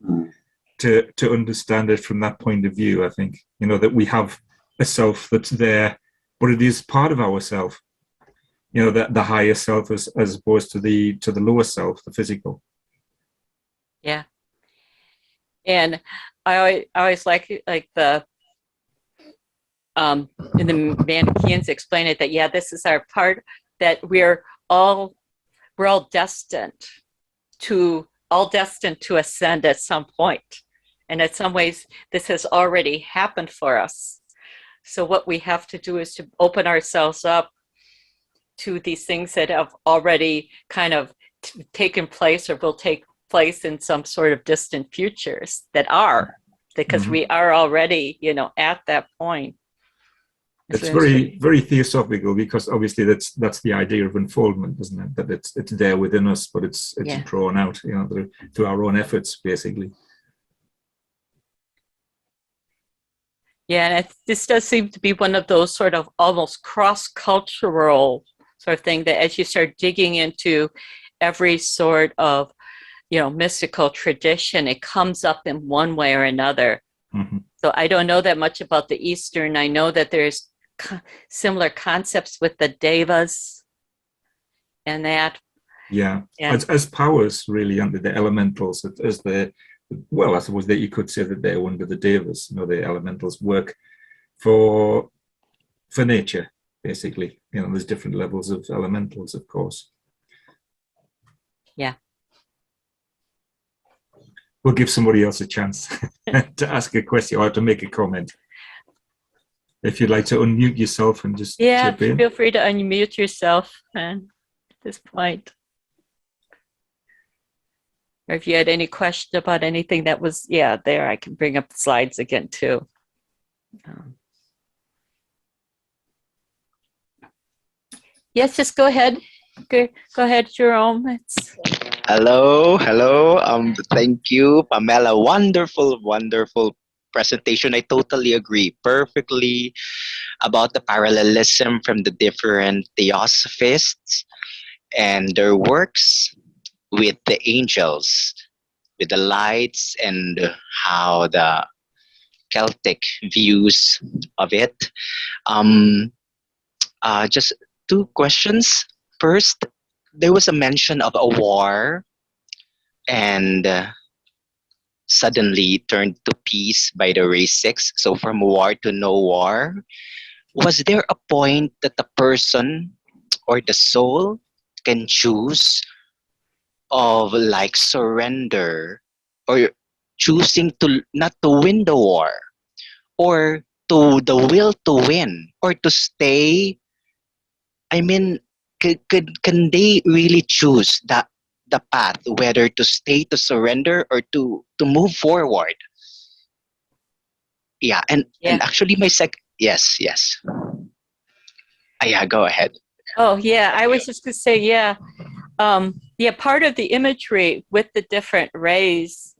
Speaker 1: to understand it from that point of view. I think that we have a self that's there, but it is part of ourself. That the higher self as opposed to the lower self, the physical.
Speaker 2: Yeah. And I always like the in the Manichaeans explain it that, yeah, this is our part, that we're all destined to ascend at some point. And in some ways, this has already happened for us. So what we have to do is to open ourselves up to these things that have already kind of taken place or will take place in some sort of distant futures because we are already, at that point.
Speaker 1: It's very, very theosophical, because obviously that's the idea of unfoldment, isn't it? That it's there within us, but it's drawn out, through our own efforts, basically.
Speaker 2: Yeah, and this does seem to be one of those sort of almost cross-cultural sort of thing, that as you start digging into every sort of, mystical tradition, it comes up in one way or another.
Speaker 1: Mm-hmm.
Speaker 2: So I don't know that much about the Eastern. I know that there's similar concepts with the devas and that.
Speaker 1: Yeah. As powers, really, under the elementals, as I suppose that you could say that they're under the devas. The elementals work for nature, basically. There's different levels of elementals, of course.
Speaker 2: Yeah.
Speaker 1: We'll give somebody else a chance to ask a question or to make a comment. If you'd like to unmute yourself and just chip in.
Speaker 2: Feel free to unmute yourself at this point. Or if you had any question about anything that was, there, I can bring up the slides again too. Yes, just go ahead. Go ahead, Jerome.
Speaker 4: Hello. Thank you, Pamela. Wonderful presentation. I totally agree perfectly about the parallelism from the different Theosophists and their works with the angels, with the lights, and how the Celtic views of it. Just 2 questions. First, there was a mention of a war and suddenly turned to peace by the race 6. So from war to no war. Was there a point that the person or the soul can choose of surrender, or choosing to not to win the war, or to the will to win, or to stay? I mean, can they really choose the path, whether to stay, to surrender, or to move forward? Yeah, and actually my yes. Yeah, go ahead.
Speaker 2: Oh yeah, I was just gonna say part of the imagery with the different rays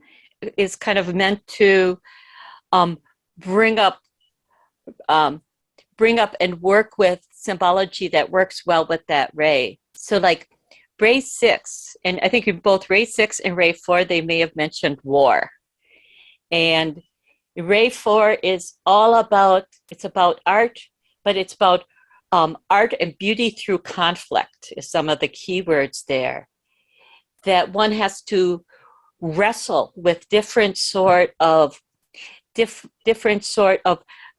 Speaker 2: is kind of meant to bring up bring up and work with symbology that works well with that ray. So like ray 6, and I think in both ray 6 and ray 4, they may have mentioned war. And ray 4 is all about, it's about art, but it's about art and beauty through conflict is some of the keywords there. That one has to wrestle with different sort of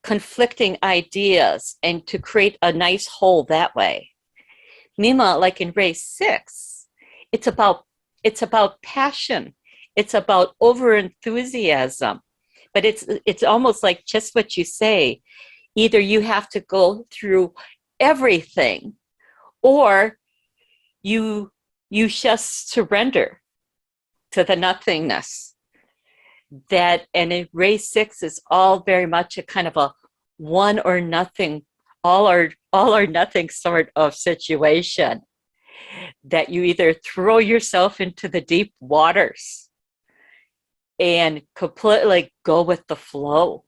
Speaker 2: conflicting ideas and to create a nice whole that way. Meanwhile, like in ray 6, it's about passion. It's about over enthusiasm. But it's almost like just what you say. Either you have to go through everything, or you just surrender to the nothingness. That, and in ray 6 is all very much a kind of a one or nothing, all or nothing sort of situation. That you either throw yourself into the deep waters and completely go with the flow,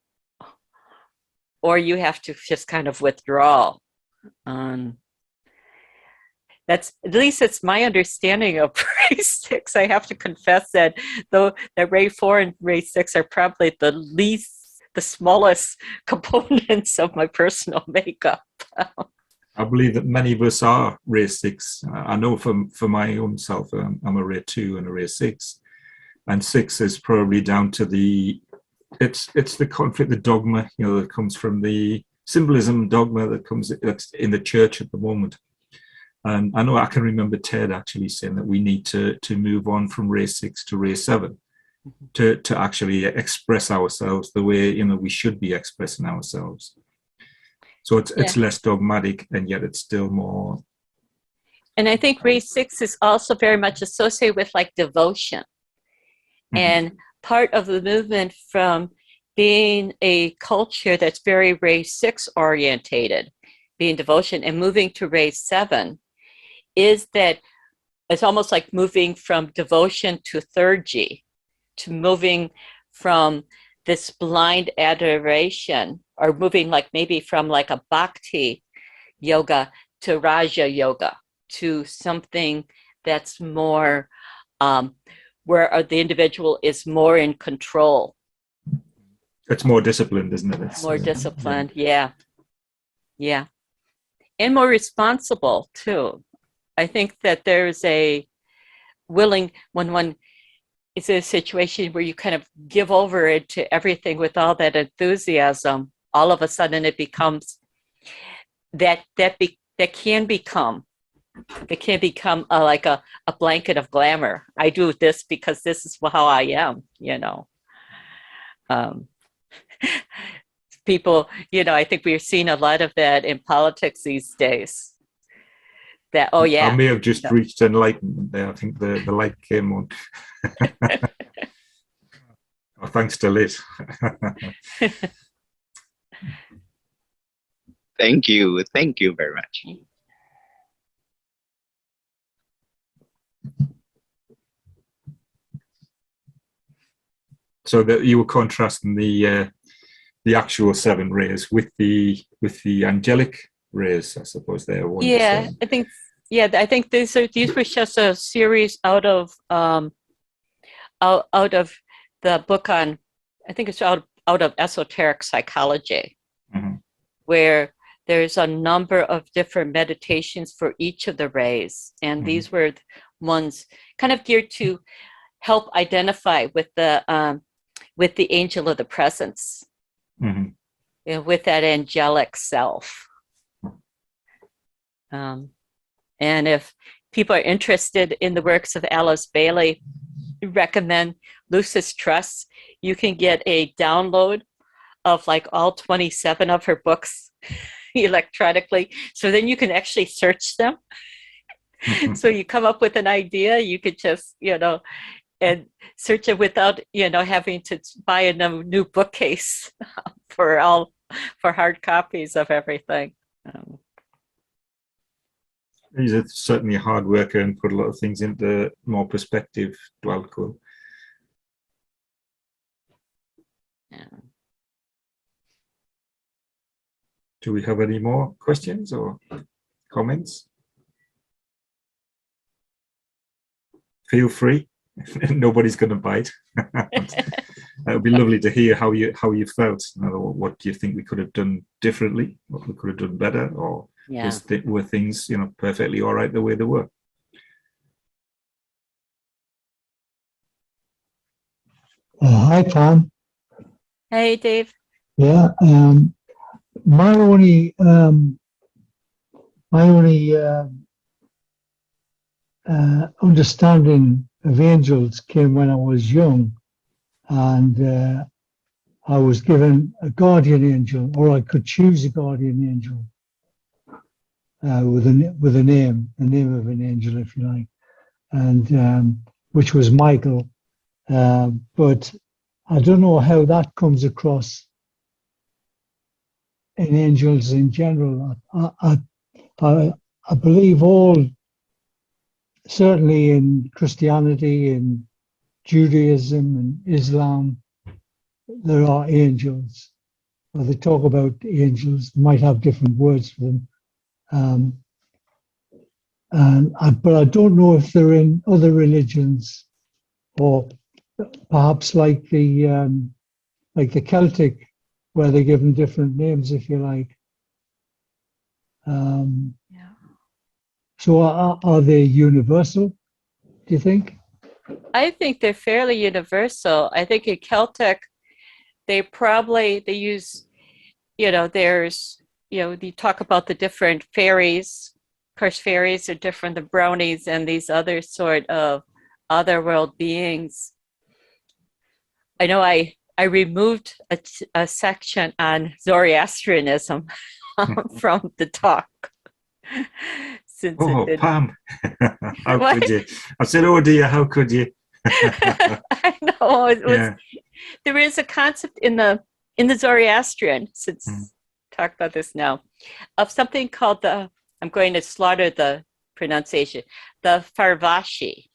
Speaker 2: or you have to just kind of withdraw. That's, at least it's my understanding of ray 6. I have to confess that though that ray 4 and ray 6 are probably the smallest components of my personal makeup.
Speaker 1: I believe that many of us are ray 6. I know for my own self, I'm a ray 2 and a ray 6. And 6 is probably down to it's the conflict, the dogma, that comes from the symbolism dogma that's in the church at the moment. And I know I can remember Ted actually saying that we need to move on from ray 6 to ray 7 to actually express ourselves the way we should be expressing ourselves. So it's less dogmatic, and yet it's still more.
Speaker 2: And I think ray 6 is also very much associated with like devotion. And part of the movement from being a culture that's very ray 6 orientated, being devotion, and moving to ray 7, is that it's almost like moving from devotion to theurgy, to moving from this blind adoration, or moving like maybe from like a bhakti yoga to raja yoga, to something that's more where the individual is more in control.
Speaker 1: It's more disciplined, isn't it? It's
Speaker 2: more disciplined, yeah. And more responsible too. I think that there's a willing, when one is in a situation where you kind of give over it to everything with all that enthusiasm, all of a sudden it becomes that can become like a blanket of glamour. I do this because this is how I am, People, I think we're seeing a lot of that in politics these days. That, oh yeah.
Speaker 1: I may have just reached enlightenment there. I think the light came on. Oh, thanks to Liz.
Speaker 4: Thank you very much.
Speaker 1: So that you were contrasting the actual 7 rays with the angelic rays, I suppose they are one.
Speaker 2: Yeah, I think these were just a series out of the book on, I think it's out of esoteric psychology, where there's a number of different meditations for each of the rays, and these were ones kind of geared to help identify with the angel of the presence, with that angelic self. And if people are interested in the works of Alice Bailey, I recommend Lucis Trust. You can get a download of like all 27 of her books electronically. So then you can actually search them. So you come up with an idea, you could just, and search it without, having to buy a new bookcase for hard copies of everything.
Speaker 1: He's certainly a hard worker and put a lot of things into more perspective. Well, cool.
Speaker 2: Yeah.
Speaker 1: Do we have any more questions or comments? Feel free. Nobody's going to bite. It would be lovely to hear how you felt. What do you think we could have done differently? What we could have done better? Or
Speaker 2: Yeah.
Speaker 1: were things, perfectly all right the way they were?
Speaker 5: Hi, Pam.
Speaker 2: Hey, Dave.
Speaker 5: Yeah, my only understanding of angels came when I was young, and I was given a guardian angel, or I could choose a guardian angel with a name, the name of an angel, if you like, and which was Michael. But I don't know how that comes across in angels in general. I believe certainly in Christianity, in Judaism and Islam, there are angels. Or they talk about angels, might have different words for them. But I don't know if they're in other religions, or perhaps like the Celtic, where they give them different names, if you like.
Speaker 2: Yeah.
Speaker 5: So are they universal, do you think?
Speaker 2: I think they're fairly universal. I think in Celtic, they use, there's, you talk about the different fairies. Of course, fairies are different than brownies and these other sort of otherworld beings. I know I removed a section on Zoroastrianism from the talk. Since
Speaker 1: Pam, how
Speaker 2: What?
Speaker 1: could you? I said, oh dear, how could you?
Speaker 2: I know it was.
Speaker 1: Yeah.
Speaker 2: There is a concept in the Zoroastrian, since talk about this now, of something called I'm going to slaughter the pronunciation, the Farvashi.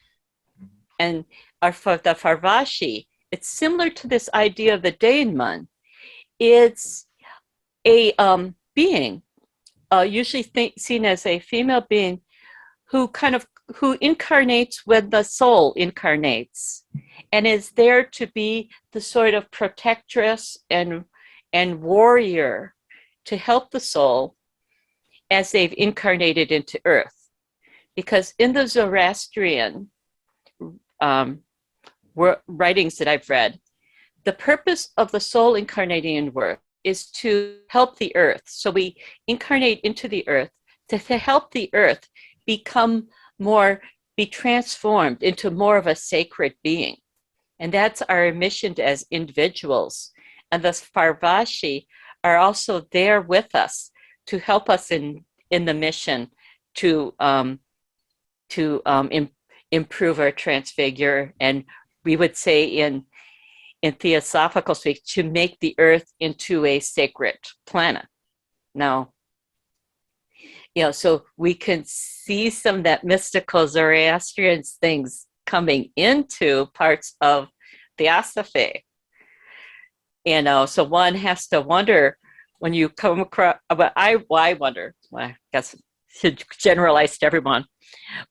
Speaker 2: And the Farvashi, it's similar to this idea of the Daimon. It's a being, usually seen as a female being, who incarnates when the soul incarnates, and is there to be the sort of protectress and warrior to help the soul as they've incarnated into earth. Because in the Zoroastrian writings that I've read, the purpose of the soul incarnating in earth is to help the earth. So we incarnate into the earth to help the earth be transformed into more of a sacred being. And that's our mission as individuals. And the Farvashi are also there with us to help us in the mission to improve or transfigure, and we would say in Theosophical speak, to make the earth into a sacred planet. Now, so we can see some of that mystical Zoroastrian things coming into parts of Theosophy. So one has to wonder when you come across, but I wonder, well, I guess to generalize to everyone,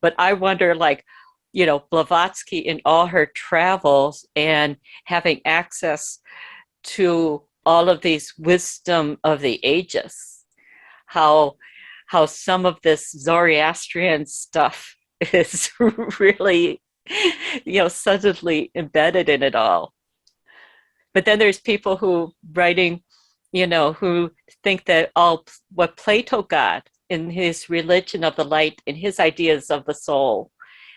Speaker 2: but I wonder, Blavatsky in all her travels and having access to all of these wisdom of the ages, how some of this Zoroastrian stuff is really, suddenly embedded in it all. But then there's people who who think that all what Plato got in his religion of the light, in his ideas of the soul,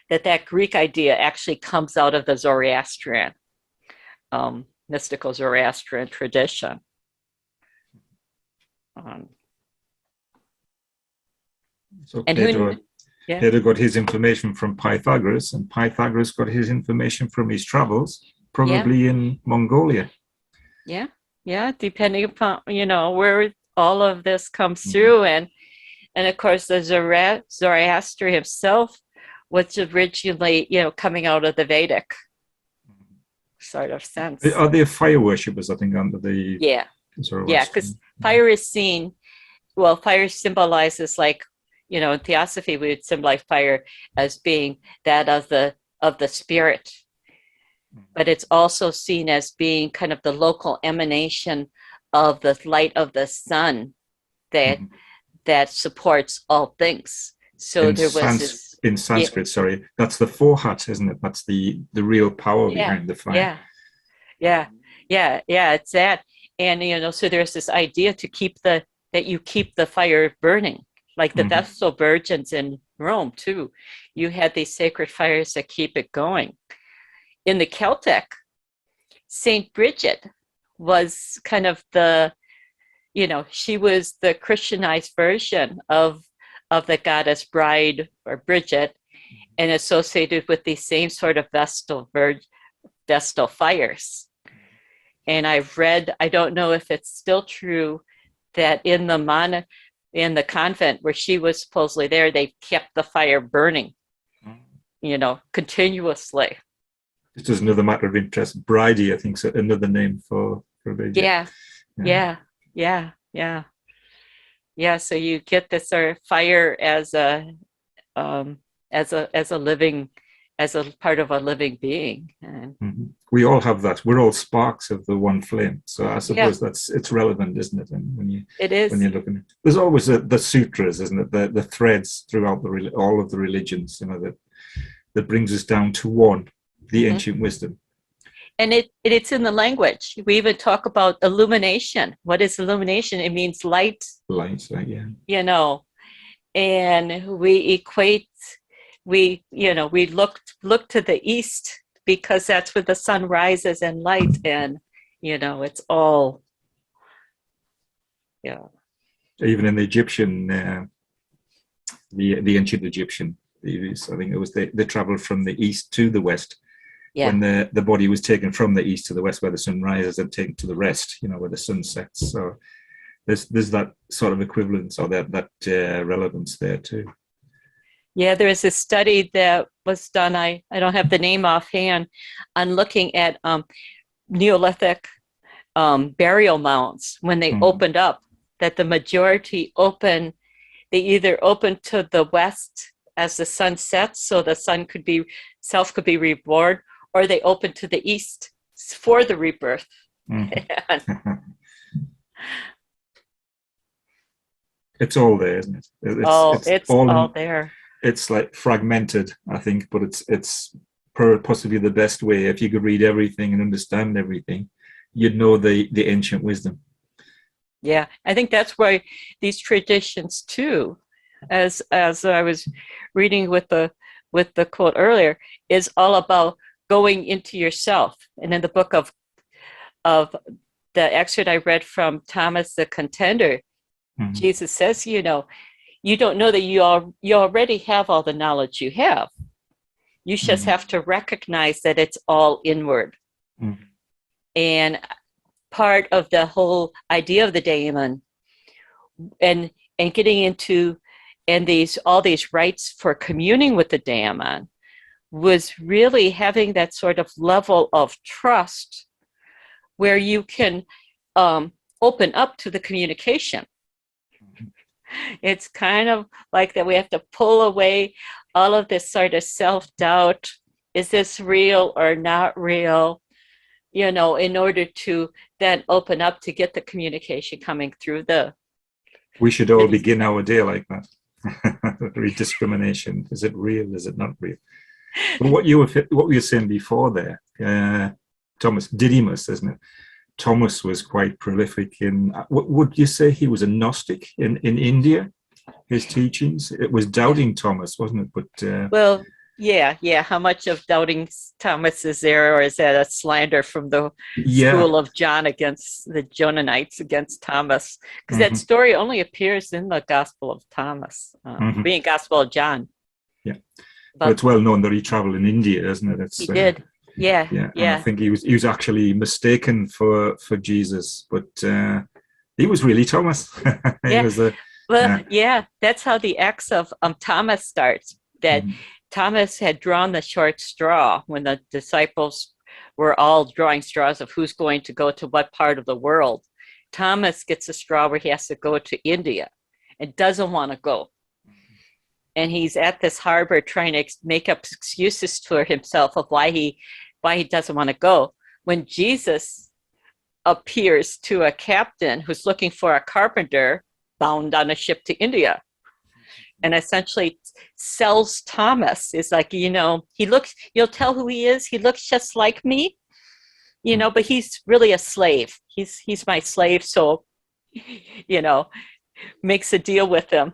Speaker 2: that Greek idea actually comes out of the Zoroastrian, mystical Zoroastrian tradition.
Speaker 1: So Plato got his information from Pythagoras, and Pythagoras got his information from his travels, probably in Mongolia.
Speaker 2: Yeah, depending upon, where all of this comes through. And of course, the Zoroaster himself was originally, coming out of the Vedic sort of sense.
Speaker 1: Are they fire worshippers, I think, under the
Speaker 2: Yeah,
Speaker 1: Zoroastrian?
Speaker 2: because fire is seen well, fire symbolizes, like, in Theosophy, we would symbolize fire as being that of the spirit, but it's also seen as being kind of the local emanation of the light of the sun that that supports all things. So
Speaker 1: in
Speaker 2: there was this,
Speaker 1: In Sanskrit, sorry, that's the forehat, isn't it? That's the real power behind the fire.
Speaker 2: yeah, it's that. And so there's this idea that you keep the fire burning, like the Vestal Virgins in Rome too. You had these sacred fires that keep it going. In the Celtic, Saint Bridget was kind of she was the Christianized version of the goddess bride, or Bridget, and associated with these same sort of Vestal fires. And I've read, I don't know if it's still true, that in the convent where she was supposedly there, they kept the fire burning, continuously.
Speaker 1: It's just another matter of interest. Bridey, I think, is another name for Bridget.
Speaker 2: Yeah. So you get this sort of fire as a living, as a part of a living being. And
Speaker 1: we all have that. We're all sparks of the one flame. So I suppose it's relevant, isn't it? And when you're looking, there's always the sutras, isn't it? The threads throughout all of the religions, that brings us down to one, the ancient wisdom.
Speaker 2: And it's in the language. We even talk about illumination. What is illumination? It means light.
Speaker 1: Light, yeah.
Speaker 2: And we look to the east because that's where the sun rises and light, and it's all,
Speaker 1: Even in the Egyptian, the ancient Egyptian, I think it was they traveled from the east to the west.
Speaker 2: Yeah.
Speaker 1: When the body was taken from the east to the west, where the sun rises, and taken to the rest, where the sun sets. So there's that sort of equivalence, or that relevance there too.
Speaker 2: Yeah, there was a study that was done, I don't have the name offhand, on looking at Neolithic burial mounds when they opened up, that the majority they either opened to the west as the sun sets, so the sun could be reborn, or they opened to the east for the rebirth.
Speaker 1: It's all there, isn't it?
Speaker 2: It's all there.
Speaker 1: It's like fragmented, I think, but it's possibly the best way. If you could read everything and understand everything, you'd know the ancient wisdom.
Speaker 2: Yeah, I think that's why these traditions too, as I was reading with the quote earlier, is all about going into yourself. And in the book of the excerpt I read from Thomas the Contender, Jesus says, you don't know that you already have all the knowledge you have. You just have to recognize that it's all inward. And part of the whole idea of the daemon and getting into all these rites for communing with the daemon was really having that sort of level of trust where you can open up to the communication. It's kind of like that we have to pull away all of this sort of self-doubt. Is this real or not real? In order to then open up to get the communication coming through
Speaker 1: We should all begin our day like that. Rediscrimination. Is it real? Is it not real? But what you were saying before there, Thomas Didymus, isn't it? Thomas was quite prolific in. Would you say he was a Gnostic in India? His teachings. It was doubting Thomas, wasn't it? But
Speaker 2: well, yeah. How much of doubting Thomas is there, or is that a slander from the school of John against the Jonanites against Thomas? Because that story only appears in the Gospel of Thomas, being Gospel of John.
Speaker 1: Yeah, but it's well known that he traveled in India, isn't it?
Speaker 2: He did. Yeah.
Speaker 1: I think he was actually mistaken for Jesus, but he was really Thomas.
Speaker 2: That's how the Acts of Thomas starts. That Thomas had drawn the short straw when the disciples were all drawing straws of who's going to go to what part of the world. Thomas gets a straw where he has to go to India. and doesn't want to go. And he's at this harbor trying to make up excuses for himself of why he doesn't want to go. When Jesus appears to a captain who's looking for a carpenter bound on a ship to India, and essentially sells Thomas. It's like, you'll tell who he is. He looks just like me, but he's really a slave. He's my slave. So, makes a deal with him.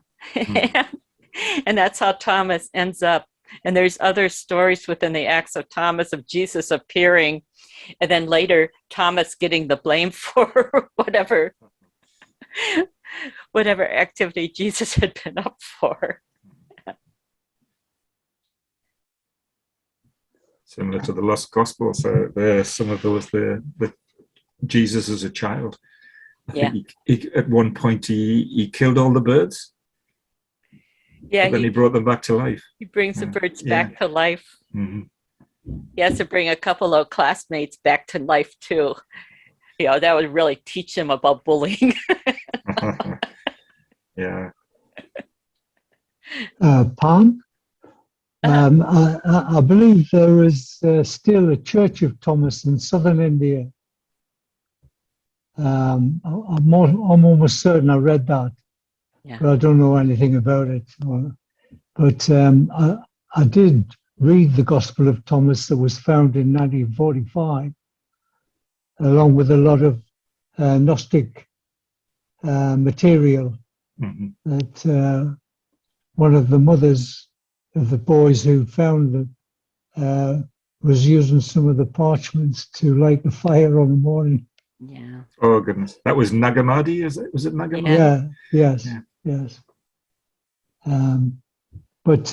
Speaker 2: And that's how Thomas ends up. And there's other stories within the Acts of Thomas of Jesus appearing, and then later Thomas getting the blame for whatever activity Jesus had been up for.
Speaker 1: Similar to the Lost Gospels, there's some of those the Jesus as a child. I think he, at one point he killed all the birds.
Speaker 2: Yeah,
Speaker 1: but then he brought them back to life.
Speaker 2: He brings the birds back to life.
Speaker 1: Mm-hmm.
Speaker 2: He has to bring a couple of classmates back to life too. That would really teach him about bullying.
Speaker 1: Yeah.
Speaker 5: Pam, I believe there is still a Church of Thomas in southern India. I'm almost certain I read that, but I don't know anything about it. But I did read the Gospel of Thomas that was found in 1945, along with a lot of Gnostic material that one of the mothers of the boys who found them was using some of the parchments to light the fire on the morning.
Speaker 2: Yeah.
Speaker 1: Oh goodness, that was Nagamadi. Was it Nagamadi?
Speaker 5: Yeah. Yes.
Speaker 1: Yeah.
Speaker 5: Yes. But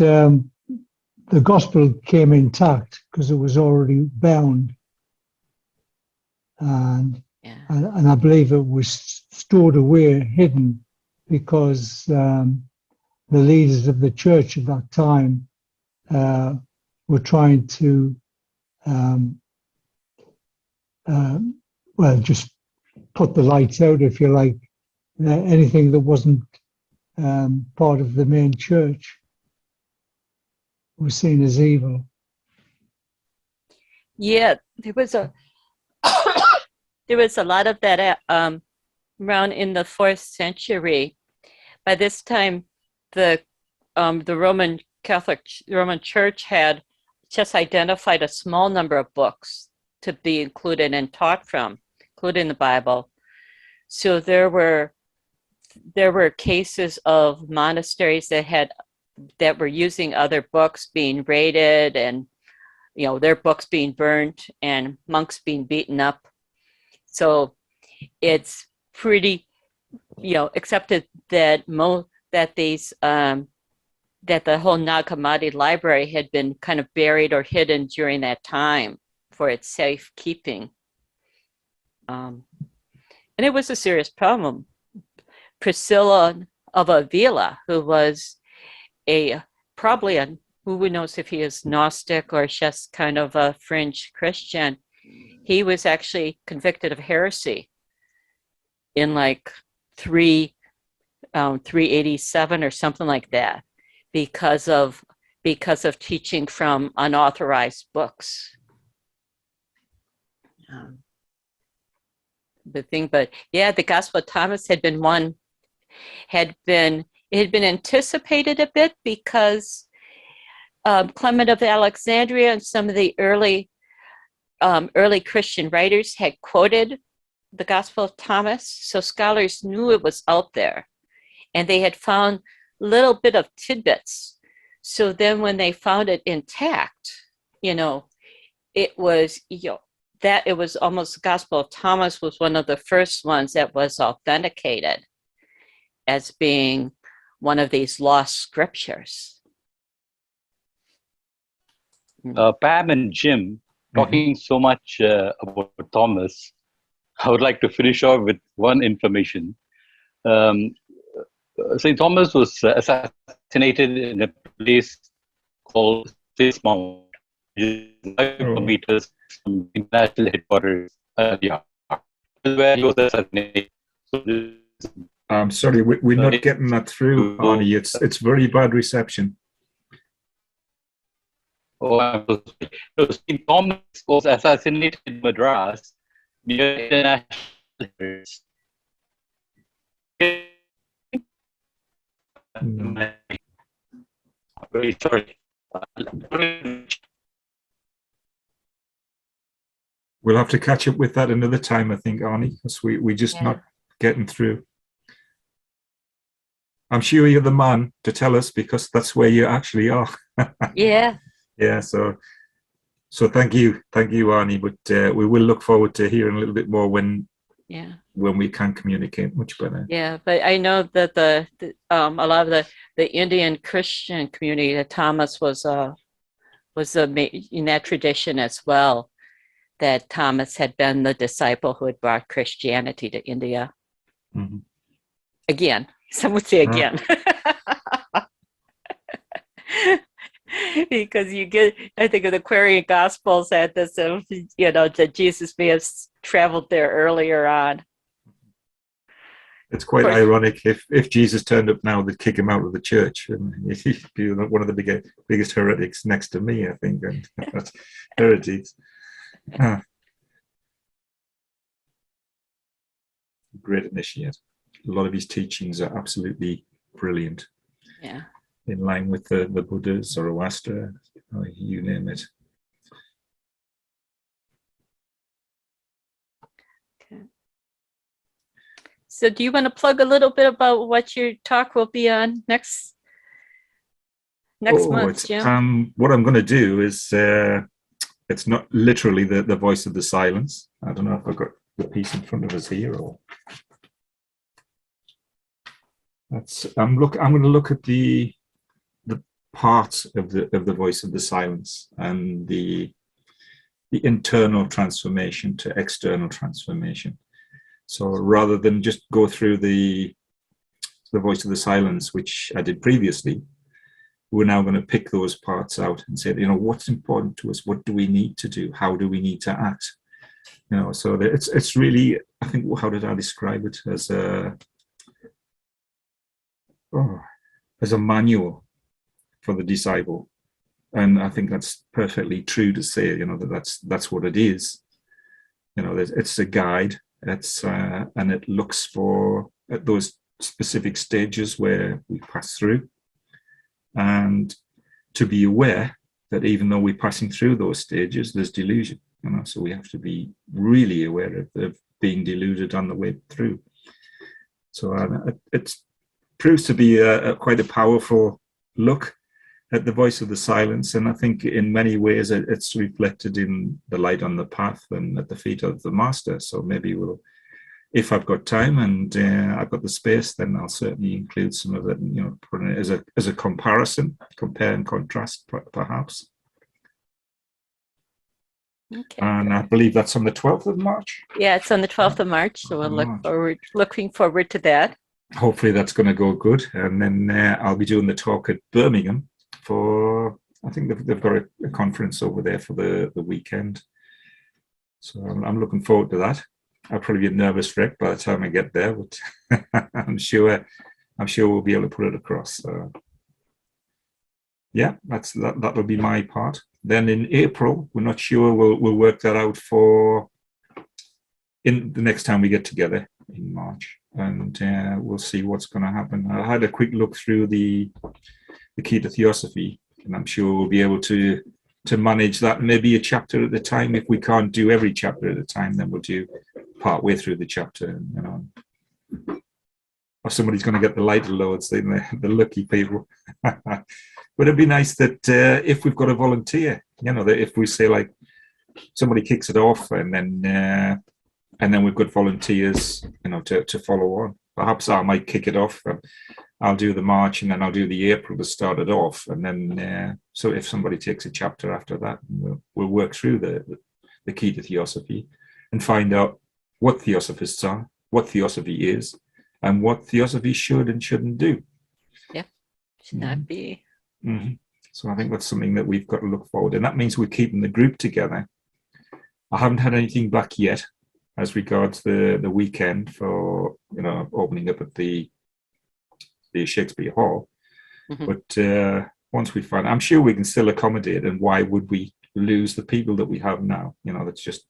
Speaker 5: the gospel came intact because it was already bound, and I believe it was stored away, hidden, because the leaders of the church at that time were trying to, just put the lights out, if you like. Anything that wasn't part of the main church was seen as evil.
Speaker 2: Yeah, there was a lot of that around in the 4th century. By this time, the Roman Church had just identified a small number of books to be included and taught from, including the Bible. So there were cases of monasteries that were using other books being raided, and their books being burnt and monks being beaten up. So it's pretty accepted that that the whole Nag library had been kind of buried or hidden during that time for its safekeeping. And it was a serious problem. Priscilla of Avila, who was who knows if he is Gnostic or just kind of a fringe Christian, he was actually convicted of heresy in like 387 or something like that, because of teaching from unauthorized books. The Gospel of Thomas had been anticipated a bit because Clement of Alexandria and some of the early Christian writers had quoted the Gospel of Thomas, so scholars knew it was out there, and they had found little bit of tidbits. So then when they found it intact, it was almost the Gospel of Thomas was one of the first ones that was authenticated as being one of these lost scriptures.
Speaker 6: Pam and Jim, talking so much about Thomas, I would like to finish off with one information. St. Thomas was assassinated in a place called Face Mount, which is 5 kilometers from international headquarters. Where he was assassinated. So
Speaker 1: I'm sorry, we're not getting that through, Arnie. It's very bad reception.
Speaker 6: Oh, I'm so sorry. So St. Thomas was assassinated in Madras near international borders. Very sorry.
Speaker 1: We'll have to catch up with that another time, I think, Arnie, because we're just not getting through. I'm sure you're the man to tell us, because that's where you actually are.
Speaker 2: Yeah.
Speaker 1: Yeah, so thank you, Arnie. But we will look forward to hearing a little bit more when we can communicate much better.
Speaker 2: Yeah, but I know that a lot of the Indian Christian community, that Thomas was in that tradition as well. That Thomas had been the disciple who had brought Christianity to India.
Speaker 1: Mm-hmm.
Speaker 2: Again, some would say again. Because you get, I think of the Aquarian Gospels had this, that Jesus may have traveled there earlier on.
Speaker 1: It's quite ironic. If Jesus turned up now, they'd kick him out of the church, and he'd be one of the biggest heretics next to me, I think. And that's heretics. Great initiate. A lot of his teachings are absolutely brilliant.
Speaker 2: Yeah.
Speaker 1: In line with the Buddhas, Zoroaster, you name it.
Speaker 2: Okay. So do you want to plug a little bit about what your talk will be on next month, Jim?
Speaker 1: What I'm going to do is, it's not literally the voice of the silence. I don't know if I've got the piece in front of us here, or I'm going to look at the parts of the voice of the silence and the internal transformation to external transformation. So rather than just go through the voice of the silence, which I did previously, we're now going to pick those parts out and say, what's important to us? What do we need to do? How do we need to act? So it's really, I think, how did I describe it? As a manual for the disciple. And I think that's perfectly true to say, that's what it is. It's a guide. And it looks at those specific stages where we pass through, and to be aware that even though we're passing through those stages, there's delusion. So we have to be really aware of being deluded on the way through. So it proves to be quite a powerful look at the voice of the silence, and I think in many ways it's reflected in the light on the path and at the feet of the master. So maybe if I've got time and I've got the space, then I'll certainly include some of it, put it as a comparison, compare and contrast, perhaps.
Speaker 2: Okay.
Speaker 1: And I believe that's on the 12th of March.
Speaker 2: Yeah, it's on the 12th of March, so we're looking forward to that.
Speaker 1: Hopefully that's going to go good, and then I'll be doing the talk at Birmingham I think they've got a conference over there for the weekend. So I'm looking forward to that. I'll probably be a nervous wreck by the time I get there, but I'm sure we'll be able to put it across. So yeah, that'll be my part. Then in April, we're not sure. We'll work that out for in the next time we get together in March, and we'll see what's going to happen. I had a quick look through the key to Theosophy, and I'm sure we'll be able to manage that, maybe a chapter at a time. If we can't do every chapter at a time, then we'll do part way through the chapter, or somebody's going to get the lighter loads, then the lucky people. But it'd be nice that if we've got a volunteer, that if we say, like, somebody kicks it off, and then we've got volunteers, to follow on. Perhaps I might kick it off. I'll do the March, and then I'll do the April to start it off, and then so if somebody takes a chapter after that, we'll work through the key to Theosophy and find out what Theosophists are, what Theosophy is, and what Theosophy should and shouldn't do.
Speaker 2: Yeah, should not be.
Speaker 1: Mm-hmm. So I think that's something that we've got to look forward, and that means we're keeping the group together. I haven't had anything back yet as regards the weekend for opening up at the Shakespeare Hall.
Speaker 2: Mhm.
Speaker 1: But once we find, I'm sure we can still accommodate. And why would we lose the people that we have now? That's just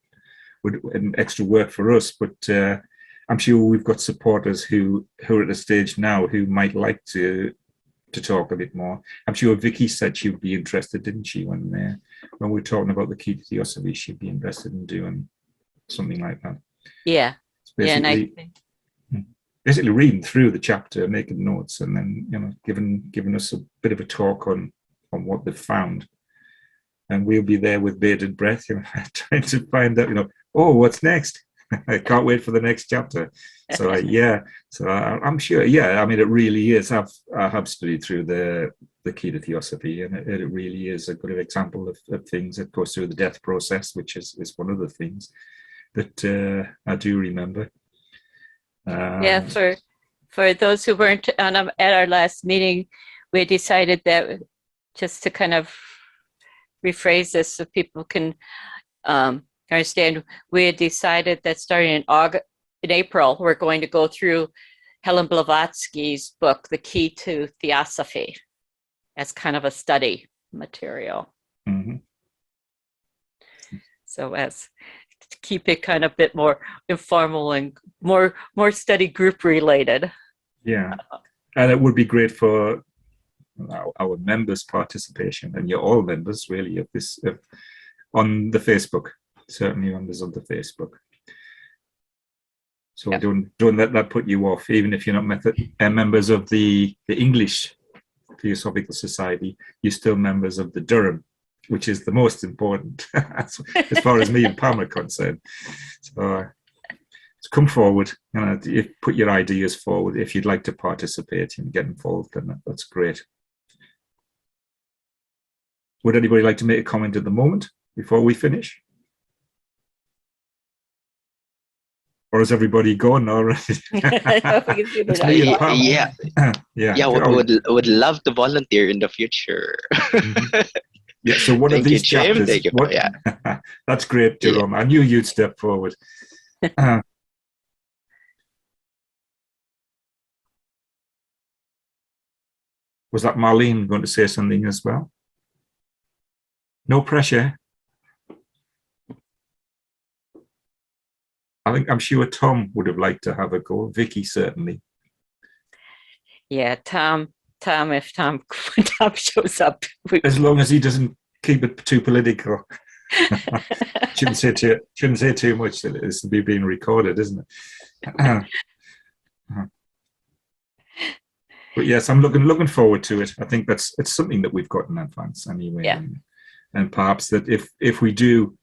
Speaker 1: an extra work for us. But I'm sure we've got supporters who are at a stage now who might like to talk a bit more. I'm sure Vicky said she would be interested, didn't she, when we were talking about the key to Theosophy? She'd be interested in doing something like that.
Speaker 2: Yeah.
Speaker 1: It's
Speaker 2: And
Speaker 1: basically reading through the chapter, making notes, and then giving us a bit of a talk on what they've found. And we'll be there with bated breath, trying to find out, what's next? I can't wait for the next chapter. So I'm sure. Yeah, I mean, it really is. I have studied through the key to Theosophy, and it really is a good example of things that goes through the death process, which is one of the things that I do remember.
Speaker 2: yeah, for those who weren't at our last meeting, we decided that, just to kind of rephrase this so people can understand, we had decided that starting in April, we're going to go through Helen Blavatsky's book, The Key to Theosophy, as kind of a study material.
Speaker 1: Mm-hmm.
Speaker 2: So as to keep it kind of a bit more informal and more study group related.
Speaker 1: Yeah, and it would be great for our members' participation, and you're all members really of this on the Facebook. Certainly members of the Facebook. So
Speaker 2: Yep.
Speaker 1: don't let that put you off, even if you're not members of the English Theosophical Society. You're still members of the Durham, which is the most important as far as me and Pam are concerned. So come forward, put your ideas forward. If you'd like to participate and get involved, then that's great. Would anybody like to make a comment at the moment before we finish? Or is everybody gone already? It's me and Pam.
Speaker 4: Yeah, would love to volunteer in the future.
Speaker 1: Yeah, so one of these
Speaker 4: Jim.
Speaker 1: chapters.
Speaker 4: Thank you.
Speaker 1: That's great, Jerome. I knew you'd step forward. Was that Marlene going to say something as well? No pressure. I'm sure Tom would have liked to have a go. Vicky certainly.
Speaker 2: Yeah, Tom, if Tom shows up.
Speaker 1: As long as he doesn't keep it too political. Shouldn't say too much that it's to be being recorded, isn't it? But yes, I'm looking forward to it. I think it's something that we've got in advance anyway.
Speaker 2: Yeah.
Speaker 1: And perhaps that if we do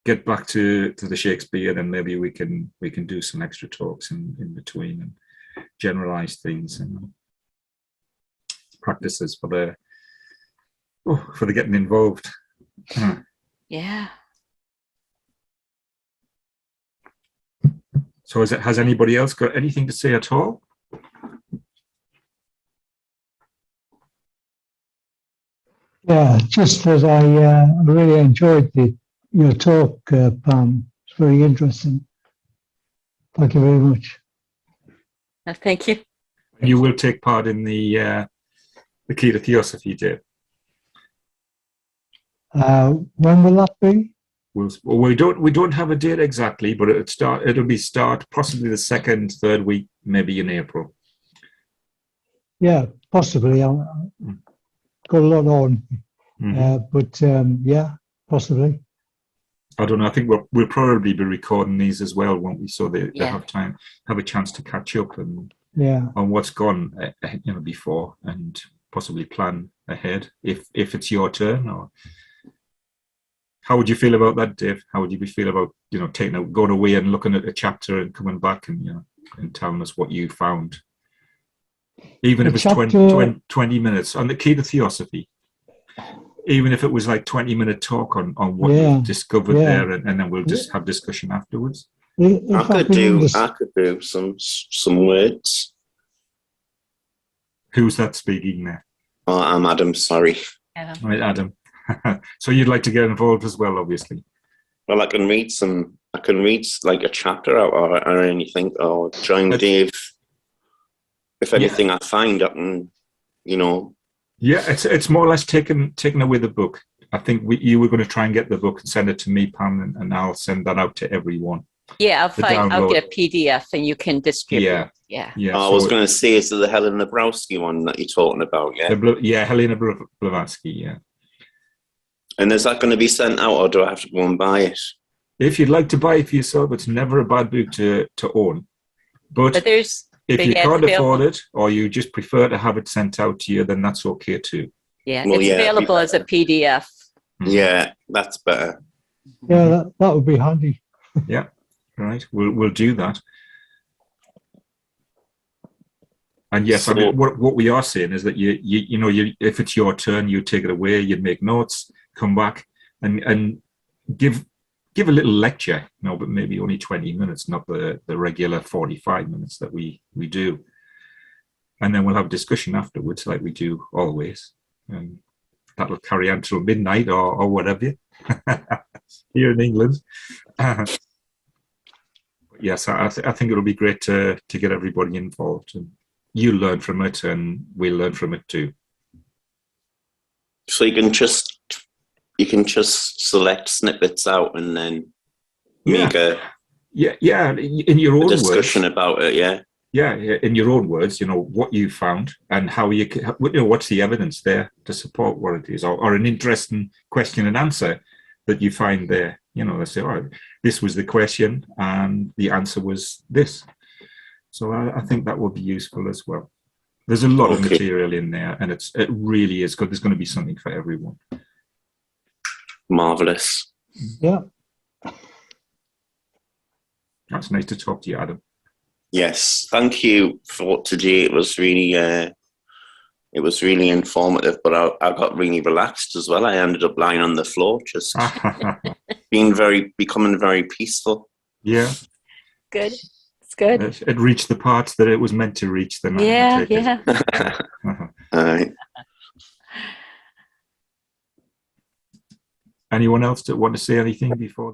Speaker 1: get back to the Shakespeare, then maybe we can do some extra talks in between and generalize things and practices for the getting involved.
Speaker 2: Yeah.
Speaker 1: So has anybody else got anything to say at all?
Speaker 5: Yeah, just that I really enjoyed your talk, Pam. It's very interesting. Thank you very much.
Speaker 2: Thank you.
Speaker 1: You will take part in the Key to Theosophy Day.
Speaker 5: When will that be?
Speaker 1: We don't have a date exactly, but it'll be possibly the second, third week, maybe in April.
Speaker 5: Yeah, possibly. I've got a lot on, but yeah, possibly.
Speaker 1: I don't know. I think we'll probably be recording these as well, won't we? So they have a chance to catch up and on what's gone, before, and possibly plan ahead if it's your turn. Or how would you feel about that, Dave? How would you feel about going away and looking at a chapter and coming back and and telling us what you found? Even if it's 20 minutes on the Key to Theosophy, even if it was like 20-minute talk on what you've discovered there, and then we'll just have discussion afterwards.
Speaker 7: I could do some words.
Speaker 1: Who's that speaking there?
Speaker 7: Oh, I'm Adam, sorry.
Speaker 1: Right, Adam. So you'd like to get involved as well, obviously.
Speaker 7: Well, I can read some I can read like a chapter out or anything, or join
Speaker 1: But-
Speaker 7: Dave. If
Speaker 1: Yeah.
Speaker 7: anything I find, I can, you know.
Speaker 1: Yeah, it's more or less taken away the book. I think you were going to try and get the book and send it to me, Pam, and I'll send that out to everyone.
Speaker 2: Yeah,
Speaker 1: The
Speaker 2: I'll get a
Speaker 1: download.
Speaker 2: PDF and you can distribute.
Speaker 1: Yeah.
Speaker 2: Yeah.
Speaker 1: Yeah,
Speaker 7: I was going to say, is it the Helen Nabrowski one that you're talking about? Yeah.
Speaker 1: Helena Blavatsky. Yeah.
Speaker 7: And is that going to be sent out, or do I have to go and buy it?
Speaker 1: If you'd like to buy it for yourself, it's never a bad book to own.
Speaker 2: But
Speaker 1: But
Speaker 2: there's
Speaker 1: if you
Speaker 2: yeah, it's
Speaker 1: can't afford
Speaker 2: available.
Speaker 1: it, or you just prefer to have it sent out to you, then that's okay too.
Speaker 2: Yeah,
Speaker 7: Well,
Speaker 2: it's
Speaker 7: yeah,
Speaker 2: available as a PDF.
Speaker 7: Yeah, that's better.
Speaker 5: Yeah, that would be handy.
Speaker 1: Yeah, right. We'll do that. And yes, I mean, what we are saying is that you know, if it's your turn, you take it away, you'd make notes, come back, and give a little lecture. No, but maybe only 20 minutes, not the regular 45 minutes that we do. And then we'll have discussion afterwards, like we do always, and that'll carry on till midnight or whatever here in England. Yes, I think it'll be great to get everybody involved, and you learn from it, and we'll learn from it too.
Speaker 7: So you can just select snippets out and then make a
Speaker 1: in your own
Speaker 7: discussion
Speaker 1: words.
Speaker 7: about it. Yeah.
Speaker 1: In your own words, you know, what you found and how you know, what's the evidence there to support what it is, or an interesting question and answer that you find there. You know, they say, "Oh, this was the question, and the answer was this." So I think that will be useful as well. There's a lot of material in there, and it really is good. There's going to be something for everyone.
Speaker 7: Marvelous.
Speaker 5: Yeah.
Speaker 1: That's nice to talk to you, Adam.
Speaker 7: Yes, thank you for today. It was really informative, but I got really relaxed as well. I ended up lying on the floor, just becoming very peaceful.
Speaker 1: Yeah.
Speaker 2: Good. It's good.
Speaker 1: It reached the parts that it was meant to reach. Then
Speaker 2: Yeah,
Speaker 1: yeah.
Speaker 7: All right.
Speaker 1: Anyone else that want to say anything before?